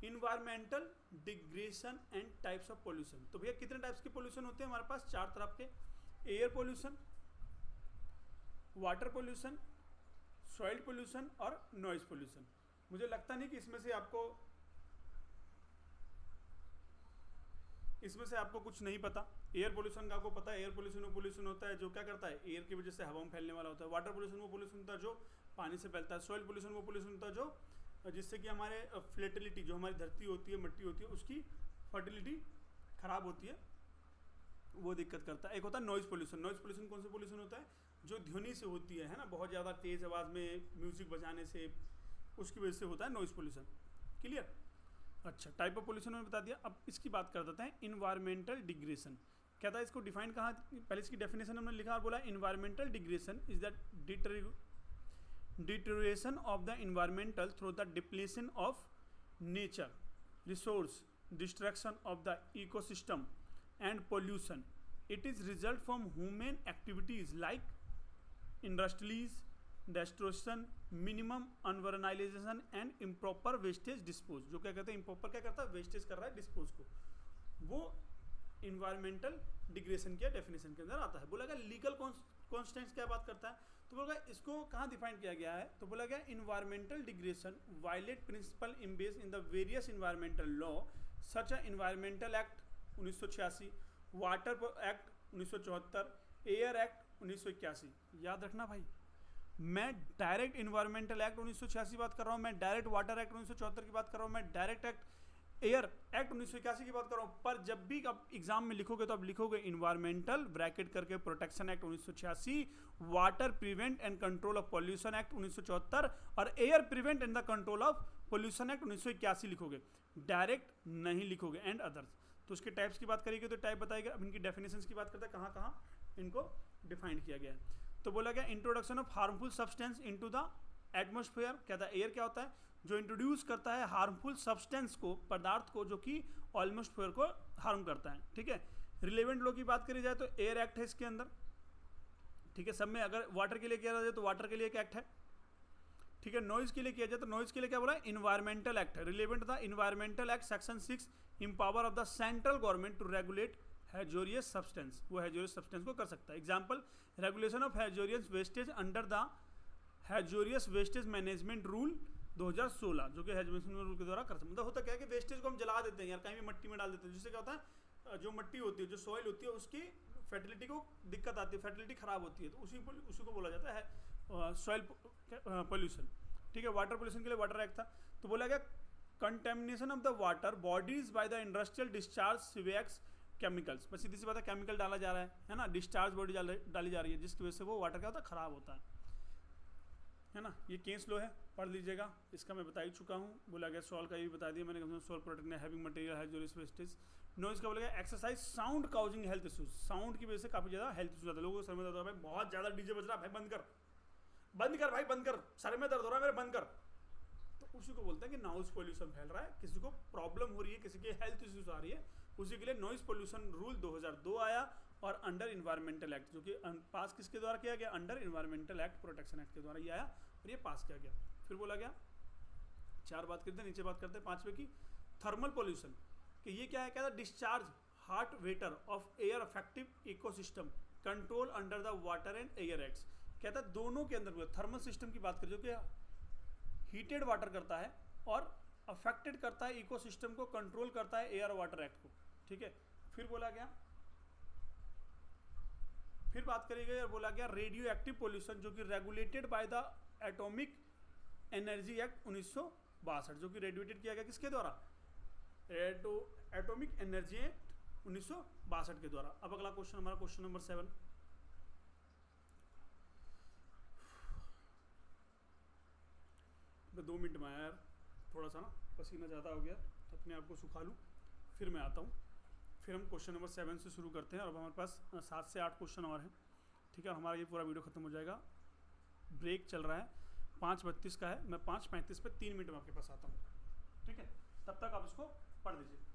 environmental degradation and types of pollution. तो भैया कितने टाइप्स के पोल्यूशन होते हैं हमारे पास, 4 तरह के, air pollution, water pollution, soil pollution और नॉइज पोल्यूशन। मुझे लगता नहीं कि इसमें से आपको कुछ नहीं पता। एयर पोल्यूशन का आपको पता है, एयर पोल्यूशन वो पोल्यूशन होता है जो क्या करता है, एयर की वजह से हवा में फैलने वाला होता है। वाटर पोल्यूशन वो पोल्यूशन होता है जो पानी से फैलता है। सॉइल पोल्यूशन वो पोल्यूशन होता है जो जिससे कि हमारे फर्टिलिटी, जो हमारी धरती होती है, मिट्टी होती है, उसकी फर्टिलिटी खराब होती है, वो दिक्कत करता है। एक होता है नॉइज पोल्यूशन। नॉइज पोल्यूशन कौन सा पोल्यूशन होता है, जो ध्वनि से होती है ना, बहुत ज़्यादा तेज़ आवाज़ में म्यूजिक बजाने से, उसकी वजह से होता है नॉइज पोल्यूशन। क्लियर। अच्छा, टाइप ऑफ पोल्यूशन मैंने बता दिया। अब इसकी बात कर देते हैं, इन्वायरमेंटल डिग्रेडेशन। कहता है इसको डिफाइन कहाँ, पहले इसकी डेफिनेशन हमने लिखा और बोला environmental degradation is the deterioration of the environmental through the depletion of nature resource, destruction of the ecosystem and pollution. It is result from human activities like industries destruction, minimum urbanisation and improper wastage dispose. जो क्या कहते हैं, improper क्या करता है, wastage कर रहा है डिस्पोज को, वो इन्वायरमेंटल डिग्रेडेशन के डेफिनेशन के अंदर आता है। बोला गया लीगल कॉन्स्टेंट्स क्या बात करता है, तो बोला गया इसको कहाँ डिफाइन किया गया है, तो बोला गया environmental degradation violate principle embed in the various environmental law such a environmental act 1986, water act 1974, air act 1981। याद रखना भाई, मैं डायरेक्ट इन्वायरमेंटल एक्ट 1986 की बात कर रहा हूँ, मैं डायरेक्ट वाटर एक्ट 1974 की बात कर रहा हूँ, मैं डायरेक्ट एयर एक्ट 1981 की बात कर रहा हूँ। पर जब भी आप एग्जाम में लिखोगे तो आप लिखोगे इन्वायरमेंटल ब्रैकेट करके protection act 1986, water prevent and control of pollution act 1974 और air prevent and the control of pollution act 1981 लिखोगे, डायरेक्ट नहीं लिखोगे, एंड अदर्स। तो उसके टाइप्स की बात करेंगे तो टाइप बताएगा। अब इनकी डेफिनेशंस की बात करते हैं कहाँ कहाँ इनको डिफाइन किया गया है। तो बोला गया introduction of harmful substance into the atmosphere, क्या था एयर क्या होता है, जो इंट्रोड्यूस करता है हार्मफुल सब्सटेंस को, पदार्थ को जो कि एटमॉस्फेयर को हार्म करता है, ठीक है। रिलेवेंट लॉ की बात करी जाए तो एयर एक्ट है इसके अंदर, ठीक है। सब में अगर वाटर के लिए किया जाए तो वाटर के लिए एक एक्ट है, ठीक है। नॉइज के लिए किया जाए तो नॉइज के लिए क्या बोला है, इन्वायरमेंटल एक्ट है। रिलेवेंट था environmental act section 6 empower of the central government to regulate hazardous substance, वो हैजोरियस सब्सटेंस को कर सकता है। Example regulation of hazardous wastage under the hazardous wastage management rule 2016, जो कि हैजोरियस रूल के द्वारा कर सकते। मतलब होता क्या है कि वेस्टेज को हम जला देते हैं यार, कहीं भी मट्टी में डाल देते हैं, जिससे क्या होता है जो मट्टी होती है, जो सॉइल होती है, उसकी फर्टिलिटी को दिक्कत आती है, फर्टिलिटी खराब होती है, तो उसी को बोला जाता है सॉइल पोल्यूशन, ठीक है। वाटर पोल्यूशन के लिए वाटर एक्ट था। तो बोला गया contamination of the water bodies by the industrial discharge सीवेक्स केमिकल्स, बस सीधी सी बात है, केमिकल डाला जा रहा है ना, डिस्चार्ज बॉडी डाली जा रही है, जिसकी वजह से वो वाटर क्या होता है, खराब होता है ना। ये केस लो है, पढ़ लीजिएगा, इसका मैं बता ही चुका हूँ। बोला गया सॉल्व का ये भी बता दिया मैंने, solve protect having material hazardous wastage. Noise का बोला गया exercise sound causing health issues, sound की वजह से काफी ज्यादा हेल्थ इशूज आता है। लोगों को सर में दर्द हो रहा है, भाई बहुत ज्यादा डीजे बज रहा है, भाई बंद कर, बंद कर भाई बंद कर, सर में दर्द हो रहा है मेरे, बंद कर। तो उसी को बोलते हैं कि नॉइज पोल्यूशन फैल रहा है, किसी को प्रॉब्लम हो रही है, किसी के हेल्थ इश्यूज आ रही है, उसी के लिए नॉइज पोल्यूशन रूल 2002 आया और अंडर इन्वायरमेंटल एक्ट, जो कि पास किसके द्वारा किया गया, under environmental act protection act के द्वारा ये आया और ये पास किया गया। फिर बोला गया 4 बात करते हैं, नीचे बात करते हैं 5वें की, थर्मल पोल्यूशन, कि ये क्या है, क्या था, discharge heart waiter of air affective ecosystem control under the water and air acts. कहता है दोनों के अंदर थर्मल सिस्टम की बात करें, जो कि हीटेड वाटर करता है और अफेक्टेड करता है इकोसिस्टम को, कंट्रोल करता है एयर वाटर एक्ट को, ठीक है। फिर बोला गया, फिर बात करी गई और बोला गया रेडियो एक्टिव पोल्यूशन, जो कि regulated by the atomic energy act 1962, जो कि रेगुलेटेड किया गया किसके द्वारा, एटॉमिक एनर्जी एक्ट 1962 के द्वारा। अब अगला क्वेश्चन हमारा क्वेश्चन नंबर 7, मैं 2 मिनट में आया यार, थोड़ा सा ना पसीना ज़्यादा हो गया, अपने आप को सुखा लूँ, फिर मैं आता हूँ। फिर हम क्वेश्चन नंबर 7 से शुरू करते हैं और अब हमारे पास 7 से 8 क्वेश्चन और हैं, ठीक है। हमारा ये पूरा वीडियो खत्म हो जाएगा, ब्रेक चल रहा है, 5:32 का है, मैं 5:35 पे 3 मिनट में आपके पास आता हूँ, ठीक है। तब तक आप इसको पढ़ लीजिए।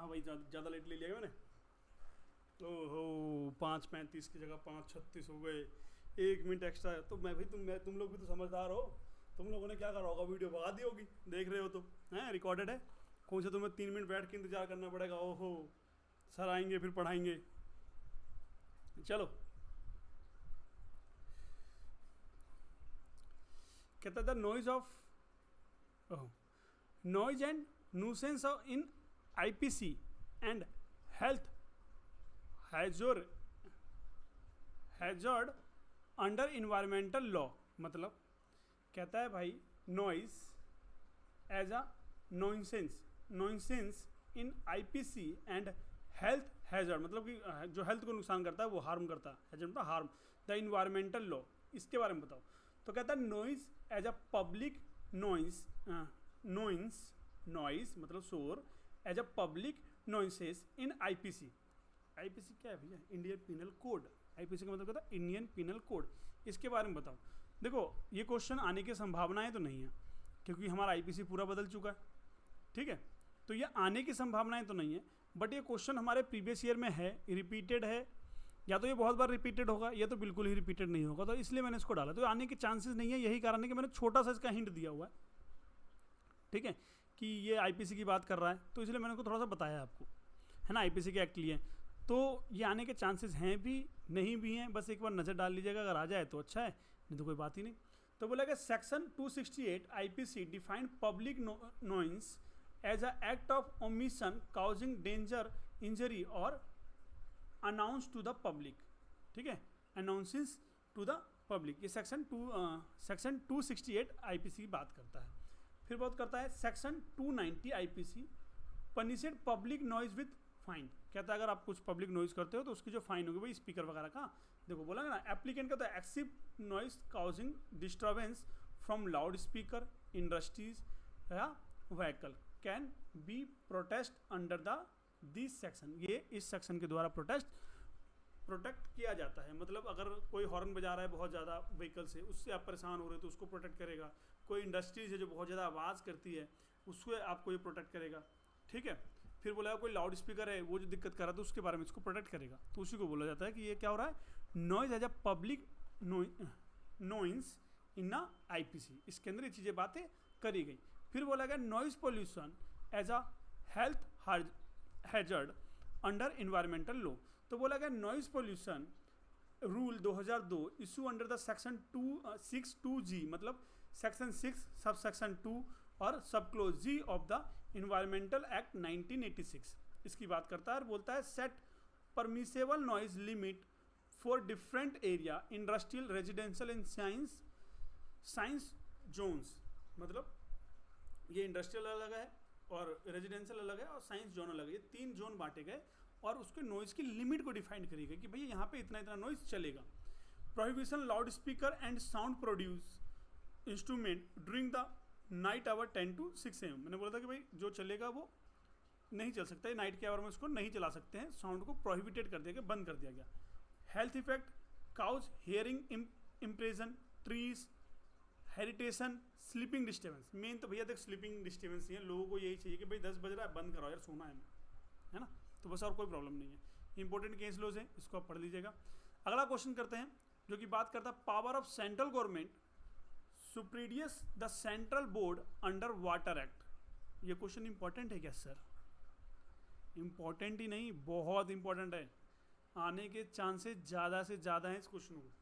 हाँ भाई ज़्यादा लेट ले लिया मैंने। ओहो 5:35 की जगह 5:36 हो गए, 1 मिनट एक्स्ट्रा। तो मैं भाई तुम लोग भी तो समझदार हो, तुम लोगों ने क्या करा होगा, वीडियो भगा दी होगी, देख रहे हो तो हैं, रिकॉर्डेड है। कौन से तुम्हें 3 मिनट बैठ के इंतजार करना पड़ेगा, ओहो सर आएंगे फिर पढ़ाएंगे। चलो कहता the noise of noise and nuisance in IPC and health hazard under environmental law. मतलब कहता है भाई noise as a nuisance in IPC and health hazard, मतलब कि जो हेल्थ को नुकसान करता है वो हार्म करता है, हैजर्ड मतलब हार्म, द इन्वायरमेंटल लॉ, इसके बारे में बताओ। तो कहता है noise as a public noise मतलब शोर as a public noises in IPC. IPC क्या है भैया, इंडियन पिनल कोड। आईपीसी का मतलब कहता है इंडियन पिनल कोड, इसके बारे में बताओ। देखो ये क्वेश्चन आने की संभावनाएं तो नहीं है क्योंकि हमारा आईपीसी पूरा बदल चुका है, ठीक है, तो ये आने की संभावनाएं तो नहीं है, बट ये क्वेश्चन हमारे प्रीवियस ईयर में है, रिपीटेड है, या तो ये बहुत बार रिपीटेड होगा या तो बिल्कुल ही रिपीटेड नहीं होगा, तो इसलिए मैंने इसको डाला। तो आने के चांसेस नहीं है, यही कारण है कि मैंने छोटा सा इसका हिंट दिया हुआ है, ठीक है, कि ये आईपीसी की बात कर रहा है, तो इसलिए मैंने उसको थोड़ा सा बताया आपको, है ना, आईपीसी के एक्ट लिए। तो ये आने के चांसेस हैं भी नहीं भी हैं, बस एक बार नज़र डाल लीजिएगा, अगर आ जाए तो अच्छा है, नहीं तो कोई बात ही नहीं। तो बोला कि section 268 IPC defined public nuisance as a act of omission causing danger injury और अनाउंस टू द पब्लिक, ठीक है, अनाउंसेस टू द पब्लिक, ये सेक्शन 268 आईपीसी की बात करता है। फिर बात करता है section 290 IPC punished public nuisance with fine. कहता है अगर आप कुछ पब्लिक नॉइज करते हो तो उसकी जो फाइन होगी भाई स्पीकर वगैरह का, देखो बोला ना, एप्लीकेंट का तो excessive noise causing disturbance from loud speaker industries या vehicle can be protest under this section. ये इस सेक्शन के द्वारा प्रोटेक्ट किया जाता है। मतलब अगर कोई हॉर्न बजा रहा है बहुत ज़्यादा व्हीकल से, उससे आप परेशान हो रहे हो तो उसको प्रोटेक्ट करेगा। कोई इंडस्ट्रीज है जो बहुत ज़्यादा आवाज़ करती है, उसको आपको ये प्रोटेक्ट करेगा, ठीक है। फिर बोला कोई लाउड स्पीकर है वो जो दिक्कत कर रहा है तो उसके बारे में इसको प्रोटेक्ट करेगा, तो उसी को बोला जाता है कि ये क्या हो रहा है, noise as a public noise in a IPC, इसके अंदर ये चीज़ें बातें करी गई। फिर बोला गया noise pollution as a health hazard under environmental law. तो बोला गया noise pollution rule 2002 issue under the section 262G, मतलब सेक्शन 6 सब सेक्शन 2 और sub clause G of the environmental act 1986, इसकी बात करता है और बोलता है set permissible noise limit for different area industrial residential and science zones. मतलब ये इंडस्ट्रियल अलग है और रेजिडेंशियल अलग है और साइंस जोन अलग है, ये 3 जोन बांटे गए और उसके नॉइज़ की लिमिट को डिफाइन करी गई कि भैया यहाँ पे इतना इतना नॉइज़ चलेगा। Prohibition loud speaker and sound produce instrument during the night hour 10 to 6 AM। मैंने बोला था कि भाई जो चलेगा वो नहीं चल सकता है, नाइट के आवर में उसको नहीं चला सकते हैं, साउंड को प्रोहिबिटेड कर दिया गया, बंद कर दिया गया। Health effect cause hearing impairment stress irritation sleeping disturbance. मेन तो भैया देख स्लीपिंग डिस्टर्बेंस ही है, लोगों को यही चाहिए कि भाई 10 बज रहा है बंद कराओ यार, सोना है ना, तो बस और कोई प्रॉब्लम नहीं है। इंपॉर्टेंट केस लॉज है, इसको आप पढ़ लीजिएगा। अगला क्वेश्चन करते हैं जो कि बात करता है power of central government supersede the central board under water act. ये क्वेश्चन इंपॉर्टेंट है क्या सर? इंपॉर्टेंट ही नहीं, बहुत इंपॉर्टेंट है, आने के चांसेस ज़्यादा से ज़्यादा हैं इस क्वेश्चन को,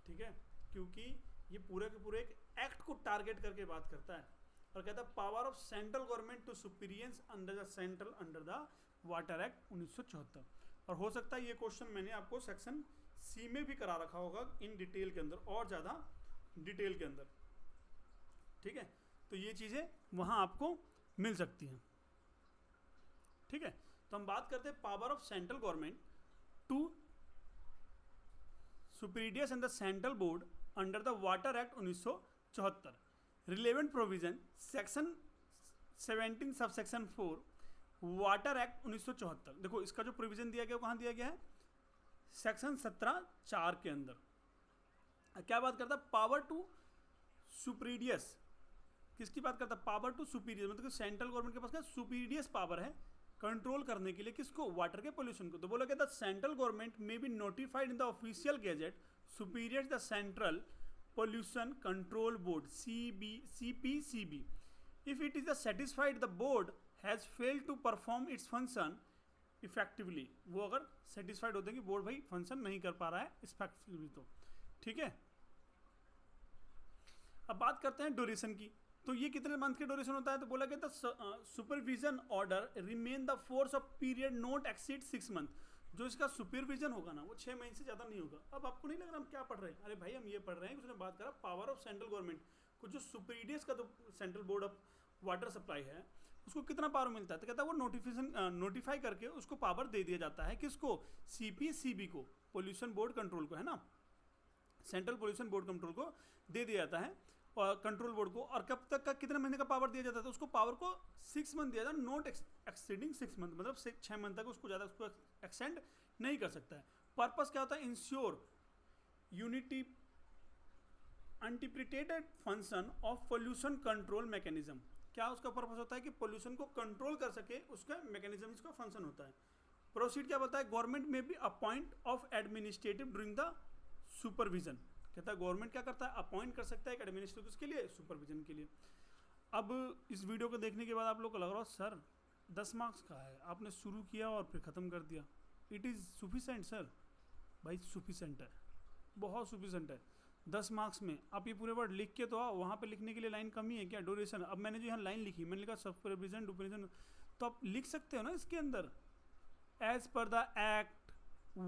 ठीक है, क्योंकि ये पूरे के पूरे एक एक्ट को टारगेट करके बात करता है और कहता है power of central government to supersede under the water act 1974। और हो सकता है ये क्वेश्चन मैंने आपको सेक्शन सी में भी करा रखा होगा इन डिटेल के अंदर, और ज़्यादा डिटेल के अंदर, ठीक है, तो ये चीज़ें वहाँ आपको मिल सकती हैं, ठीक है। तो हम बात करते हैं power of central government to superiors and the central board under the water act 1974। Relevant provision section 17 sub section 4 water act 1974। देखो इसका जो प्रोविजन दिया गया कहाँ दिया गया है, सेक्शन 17(4) के अंदर। क्या बात करता है, पावर टू सुपीरियर्स, किसकी बात करता है, पावर टू सुपीरियर्स, मतलब सेंट्रल गवर्नमेंट के पास क्या सुपीरियर्स पावर है कंट्रोल करने के लिए किसको, वाटर के पोल्यूशन को। तो बोला गया the central government may be notified in the official gazette superior the central pollution control board CPCB if it is satisfied the board has failed to perform its function effectively. वो अगर satisfied होते हैं कि board भाई function नहीं कर पा रहा है इफेक्टिवली, तो ठीक है। अब बात करते हैं ड्यूरेशन की। तो ये कितने मंथ के ड्यूरेशन होता है, तो बोला गया था supervision order remain the force of period not exceed 6 month. जो इसका सुपरविजन होगा ना वो 6 महीने से ज़्यादा नहीं होगा। अब आपको नहीं लग रहा हम क्या पढ़ रहे हैं, अरे भाई हम ये पढ़ रहे हैं, उसने बात करा पावर ऑफ सेंट्रल गवर्नमेंट को, जो सुपीरियर्स का तो central board of water supply है उसको कितना पावर मिलता है, तो कहता है वो नोटिफाई करके उसको पावर दे दिया जाता है, किसको, CPCB को, पोल्यूशन बोर्ड कंट्रोल को, है ना, सेंट्रल पोल्यूशन बोर्ड कंट्रोल को दे दिया जाता है और कंट्रोल बोर्ड को। और कब तक का, कितने महीने का पावर दिया जाता है, तो उसको पावर को 6 मंथ दिया जाता है, नॉट एक्सीडिंग 6 मंथ, मतलब 6 मंथ तक उसको ज़्यादा उसको एक्सटेंड नहीं कर सकता है। पर्पस क्या होता है, ensure unity uninterrupted function of pollution control mechanism. क्या उसका पर्पस होता है कि पोल्यूशन को कंट्रोल कर सके, उसका मैकेनिज्म इसका फंक्शन होता है। प्रोसीड क्या बताया, government may be appoint of administrative during the supervision. कहता है गवर्नमेंट क्या करता है, अपॉइंट कर सकता है एक एडमिनिस्ट्रेटिव के लिए, सुपरविजन के लिए। अब इस वीडियो को देखने के बाद आप लोग को लग रहा हो सर 10 मार्क्स का है, आपने शुरू किया और फिर ख़त्म कर दिया। इट इज़ सुफिशेंट सर, भाई सुफिशेंट है, बहुत सुफिशेंट है। 10 मार्क्स में आप ये पूरे वर्ड लिख के तो आओ, वहाँ पे लिखने के लिए लाइन कमी है क्या, ड्यूरेशन। अब मैंने जो यहाँ लाइन लिखी, मैंने लिखा सुपरविजन डुपरविजन, तो आप लिख सकते हो ना इसके अंदर, as per the act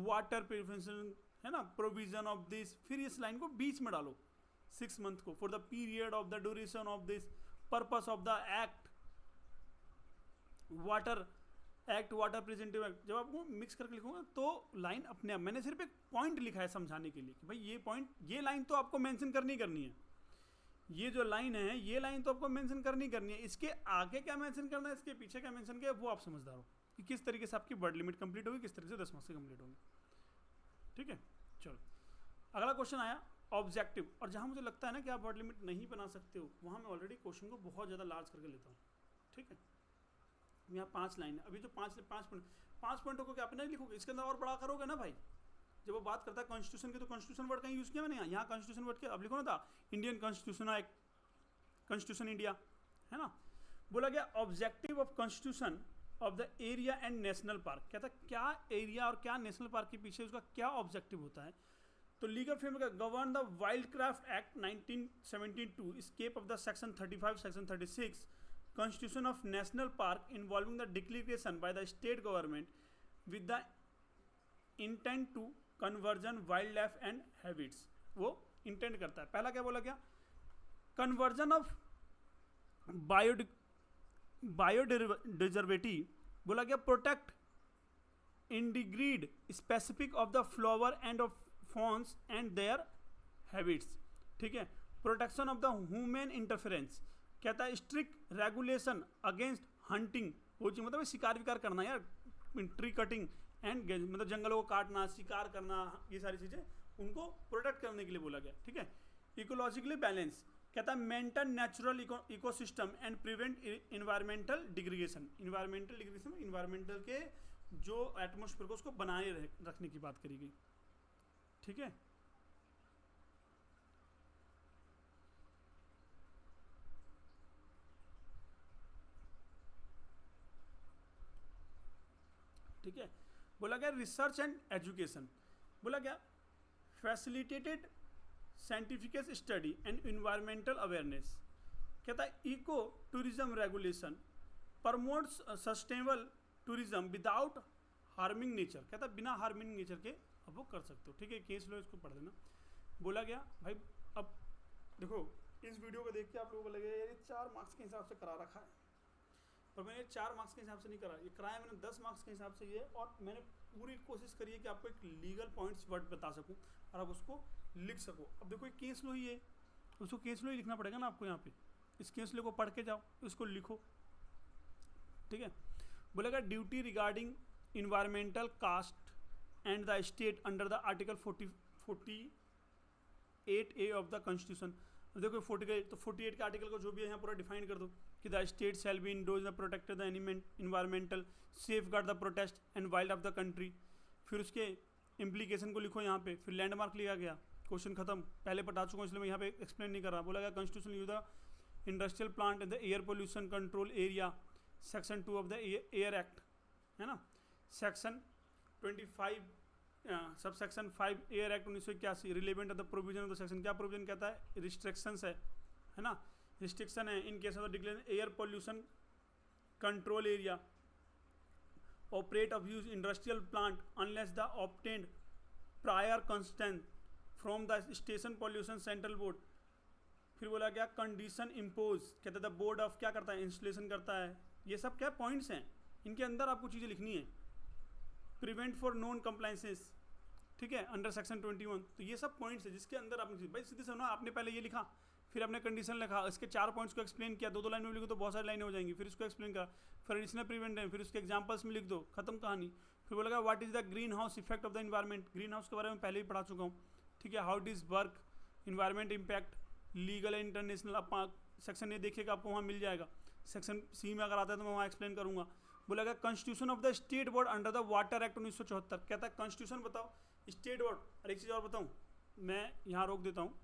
water prevention, है ना, प्रोविजन ऑफ दिस, फिर इस लाइन को बीच में डालो 6 मंथ को, for the period of the duration of this, purpose of the act water act, water प्रेजेंटिव act. जब आपको मिक्स करके लिखूंगा तो लाइन अपने आप, मैंने सिर्फ एक पॉइंट लिखा है समझाने के लिए कि भाई ये पॉइंट, ये लाइन तो आपको मेंशन करनी है, ये जो लाइन है ये लाइन तो आपको मेंशन करनी है। इसके आगे क्या मेंशन करना है, इसके पीछे क्या मेंशन किया, वो आप समझदार हो कि किस तरीके से आपकी वर्ड लिमिट कंप्लीट होगी, किस तरीके से 10 मार्क्स से कंप्लीट होगी, ठीक है। चलो अगला क्वेश्चन आया ऑब्जेक्टिव, और जहां मुझे लगता है ना कि आप वर्ड लिमिट नहीं बना सकते हो, वहां मैं ऑलरेडी क्वेश्चन को बहुत ज़्यादा लार्ज करके लेता हूँ, ठीक है। यहाँ 5 लाइन है, अभी जो 5 पॉइंटों को क्या आप नहीं लिखोगे, इसके अंदर और बड़ा करोगे ना भाई। जब वो बात करता है कॉन्स्टिट्यूशन की, तो कॉन्स्टिट्यूशन वर्ड कहीं यूज़ किया मैंने, यहाँ कॉन्स्टिट्यूशन वर्ड किया, अब लिखो ना था Indian constitution act, constitution India, है ना। बोला गया objective of constitution of the area and national park. कहता है क्या एरिया और क्या नेशनल पार्क के पीछे उसका क्या ऑब्जेक्टिव होता है, तो लीगल फ्रेमवर्क का govern the wild craft act 1972 scope of the section 35 section 36 constitution of national park involving the declaration by the state government with the intent to conversion wild life and habits. वो intent करता है। पहला क्या बोला गया, conversion of biodiversity, बोला गया protect endangered species of the flora and of fauna and their habitats, ठीक है। Protection of the human interference, कहता है स्ट्रिक्ट रेगुलेशन अगेंस्ट हंटिंग, वो चीज मतलब शिकार विकार करना यार, ट्री कटिंग एंड मतलब जंगलों को काटना, शिकार करना, ये सारी चीजें उनको प्रोटेक्ट करने के लिए बोला गया, ठीक है। इकोलॉजिकली बैलेंस, कहता है maintain natural ecosystem and prevent environmental degradation. Environmental degradation, environmental के जो एटमोस्फेयर को उसको बनाए रखने की बात करी गई, ठीक है। ठीक है। बोला गया रिसर्च एंड एजुकेशन, बोला गया facilitated scientific study and environmental awareness, कहता है eco tourism regulation promotes sustainable tourism without harming nature, कहता है बिना हार्मिंग नेचर के अब वो कर सकते हो, ठीक है। केस लो, इसको पढ़ देना। बोला गया भाई, अब देखो इस वीडियो को देख के आप लोगों को लगेगा ये 4 मार्क्स के हिसाब से करा रखा है, पर मैंने 4 मार्क्स के हिसाब से नहीं करा, ये कराया मैंने 10 मार्क्स के हिसाब से ये, और मैंने पूरी कोशिश करी है कि आपको एक लीगल पॉइंट्स वर्ड बता सकूं और आप उसको लिख सको। अब देखो एक केस लो ही है, उसको केस लो ही लिखना पड़ेगा ना आपको, यहाँ पे इस केस लो को पढ़ के जाओ, इसको लिखो, ठीक है। बोलेगा duty regarding environmental cost and the state under the article 48A of the constitution. देखो 48 तो 48 के आर्टिकल को जो भी है यहाँ पूरा डिफाइन कर दो कि the state shall be indoors the protect the environmental safe guard the protest and wild of the country. फिर उसके इम्प्लीकेशन को लिखो यहाँ पे, फिर लैंडमार्क लिया गया, क्वेश्चन खत्म। पहले पढ़ा चुका हूँ इसलिए मैं यहाँ पे एक्सप्लेन नहीं कर रहा। बोला गया constitution use the industrial plant in the air pollution control area, section 2 of the air act, है ना। Section 25 sub section 5 air act 1981 relevant of the provision of the section, क्या प्रोविजन कहता है, रिस्ट्रिक्शंस है ना, रिस्ट्रिक्शन है in case of declare air pollution control area operate of use industrial plant unless the obtained prior consent from the station pollution central board. फिर बोला गया condition impose, कहते द बोर्ड ऑफ क्या करता है, इंस्टॉलेशन करता है। ये सब क्या पॉइंट्स हैं, इनके अंदर आपको चीज़ें लिखनी है। प्रिवेंट फॉर नॉन कंप्लाइंसेस, ठीक है, अंडर सेक्शन 21। तो ये सब पॉइंट्स है जिसके अंदर आपने भाई सीधे सुनो, आपने पहले ये लिखा, फिर आपने कंडीशन लिखा, इसके 4 पॉइंट्स को एक्सप्लेन किया, 2-2 लाइन में लिखो तो बहुत सारी लाइनें हो जाएंगी, फिर इसको एक्सप्लेन करा, फिर एडिशनल प्रिवेंट है, फिर उसके एग्जांपल्स में लिख दो, खत्म कहानी। फिर बोलेगा what is the green house effect of the environment, green house के बारे में पहले ही पढ़ा चुका हूँ, ठीक है। How डिज work environment impact legal and international, आप सेक्शन ए देखिएगा आपको वहाँ मिल जाएगा। सेक्शन सी में अगर आता है तो मैं वहाँ एक्सप्लेन करूँगा। बोलेगा constitution of the state board under the water act 1974, कहता है कॉन्स्टिट्यूशन बताओ स्टेट बोर्ड। और एक चीज़ और बताऊँ, मैं यहाँ रोक देता हूँ,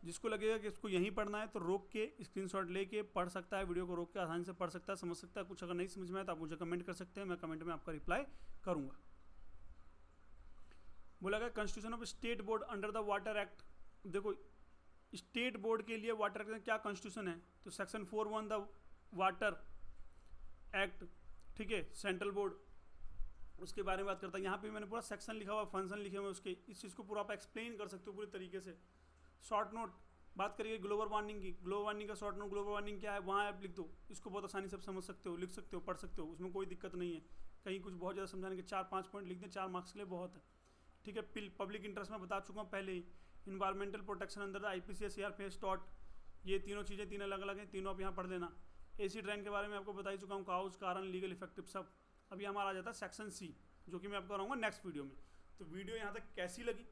जिसको लगेगा कि इसको यहीं पढ़ना है तो रोक के स्क्रीनशॉट लेके पढ़ सकता है, वीडियो को रोक के आसानी से पढ़ सकता है, समझ सकता है। कुछ अगर नहीं समझ में आए तो आप मुझे कमेंट कर सकते हैं, मैं कमेंट में आपका रिप्लाई करूँगा। बोला गया constitution of state board under the water act, देखो स्टेट बोर्ड के लिए वाटर एक्ट में क्या कॉन्स्टिट्यूशन है, तो सेक्शन 4(1) द वाटर एक्ट, ठीक है, सेंट्रल बोर्ड, उसके बारे में बात करता है। यहाँ पे मैंने पूरा सेक्शन लिखा हुआ, फंक्शन लिखे हुए उसके, इस चीज़ को पूरा आप एक्सप्लेन कर सकते हो पूरे तरीके से। शॉर्ट नोट बात करिए ग्लोबल वार्मिंग की, ग्लोबल वार्मिंग का शॉर्ट नोट, ग्लोबल वार्मिंग क्या है वहाँ आप लिख दो, इसको बहुत आसानी से आप समझ सकते हो, लिख सकते हो, पढ़ सकते हो, उसमें कोई दिक्कत नहीं है। कहीं कुछ बहुत ज़्यादा समझाने के 4-5 पॉइंट लिख दें, 4 मार्क्स के लिए बहुत है, ठीक है। पब्लिक इंटरेस्ट में बता चुका हूँ पहले ही, इन्वायरमेंटल प्रोटेक्शन अंदर द IPC CRPS टॉट, ये तीनों चीज़ें 3 अलग अलग हैं, तीनों आप यहाँ पढ़ देना। AC ट्रेन के बारे में आपको बता ही चुका हूँ, काउज कारण लीगल इफेक्टिव सब। अभी हमारा आ जाता है सेक्शन C, जो कि मैं आपको कराऊंगा नेक्स्ट वीडियो में। तो वीडियो यहाँ तक कैसी लगी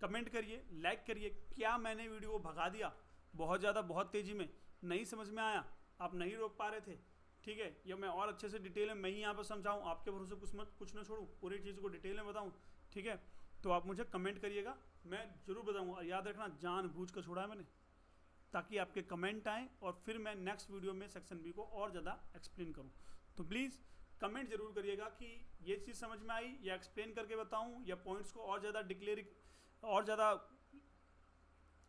कमेंट करिए, लाइक करिए। क्या मैंने वीडियो को भगा दिया बहुत ज़्यादा, बहुत तेज़ी में, नहीं समझ में आया, आप नहीं रोक पा रहे थे, ठीक है, या मैं और अच्छे से डिटेल में मैं ही यहाँ पर समझाऊँ, आपके भरोसे कुछ ना छोड़ूँ, पूरी चीज़ को डिटेल में बताऊँ, ठीक है। तो आप मुझे कमेंट करिएगा, मैं ज़रूर बताऊँगा। और याद रखना जानबूझ कर छोड़ा है मैंने, ताकि आपके कमेंट आएँ और फिर मैं नेक्स्ट वीडियो में सेक्शन B को और ज़्यादा एक्सप्लेन करूँ। तो प्लीज़ कमेंट जरूर करिएगा कि ये चीज़ समझ में आई, या एक्सप्लेन करके बताऊँ, या पॉइंट्स को और ज़्यादा और ज़्यादा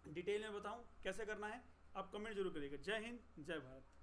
डिटेल में बताऊँ कैसे करना है, आप कमेंट जरूर करिएगा। जय हिंद, जय भारत।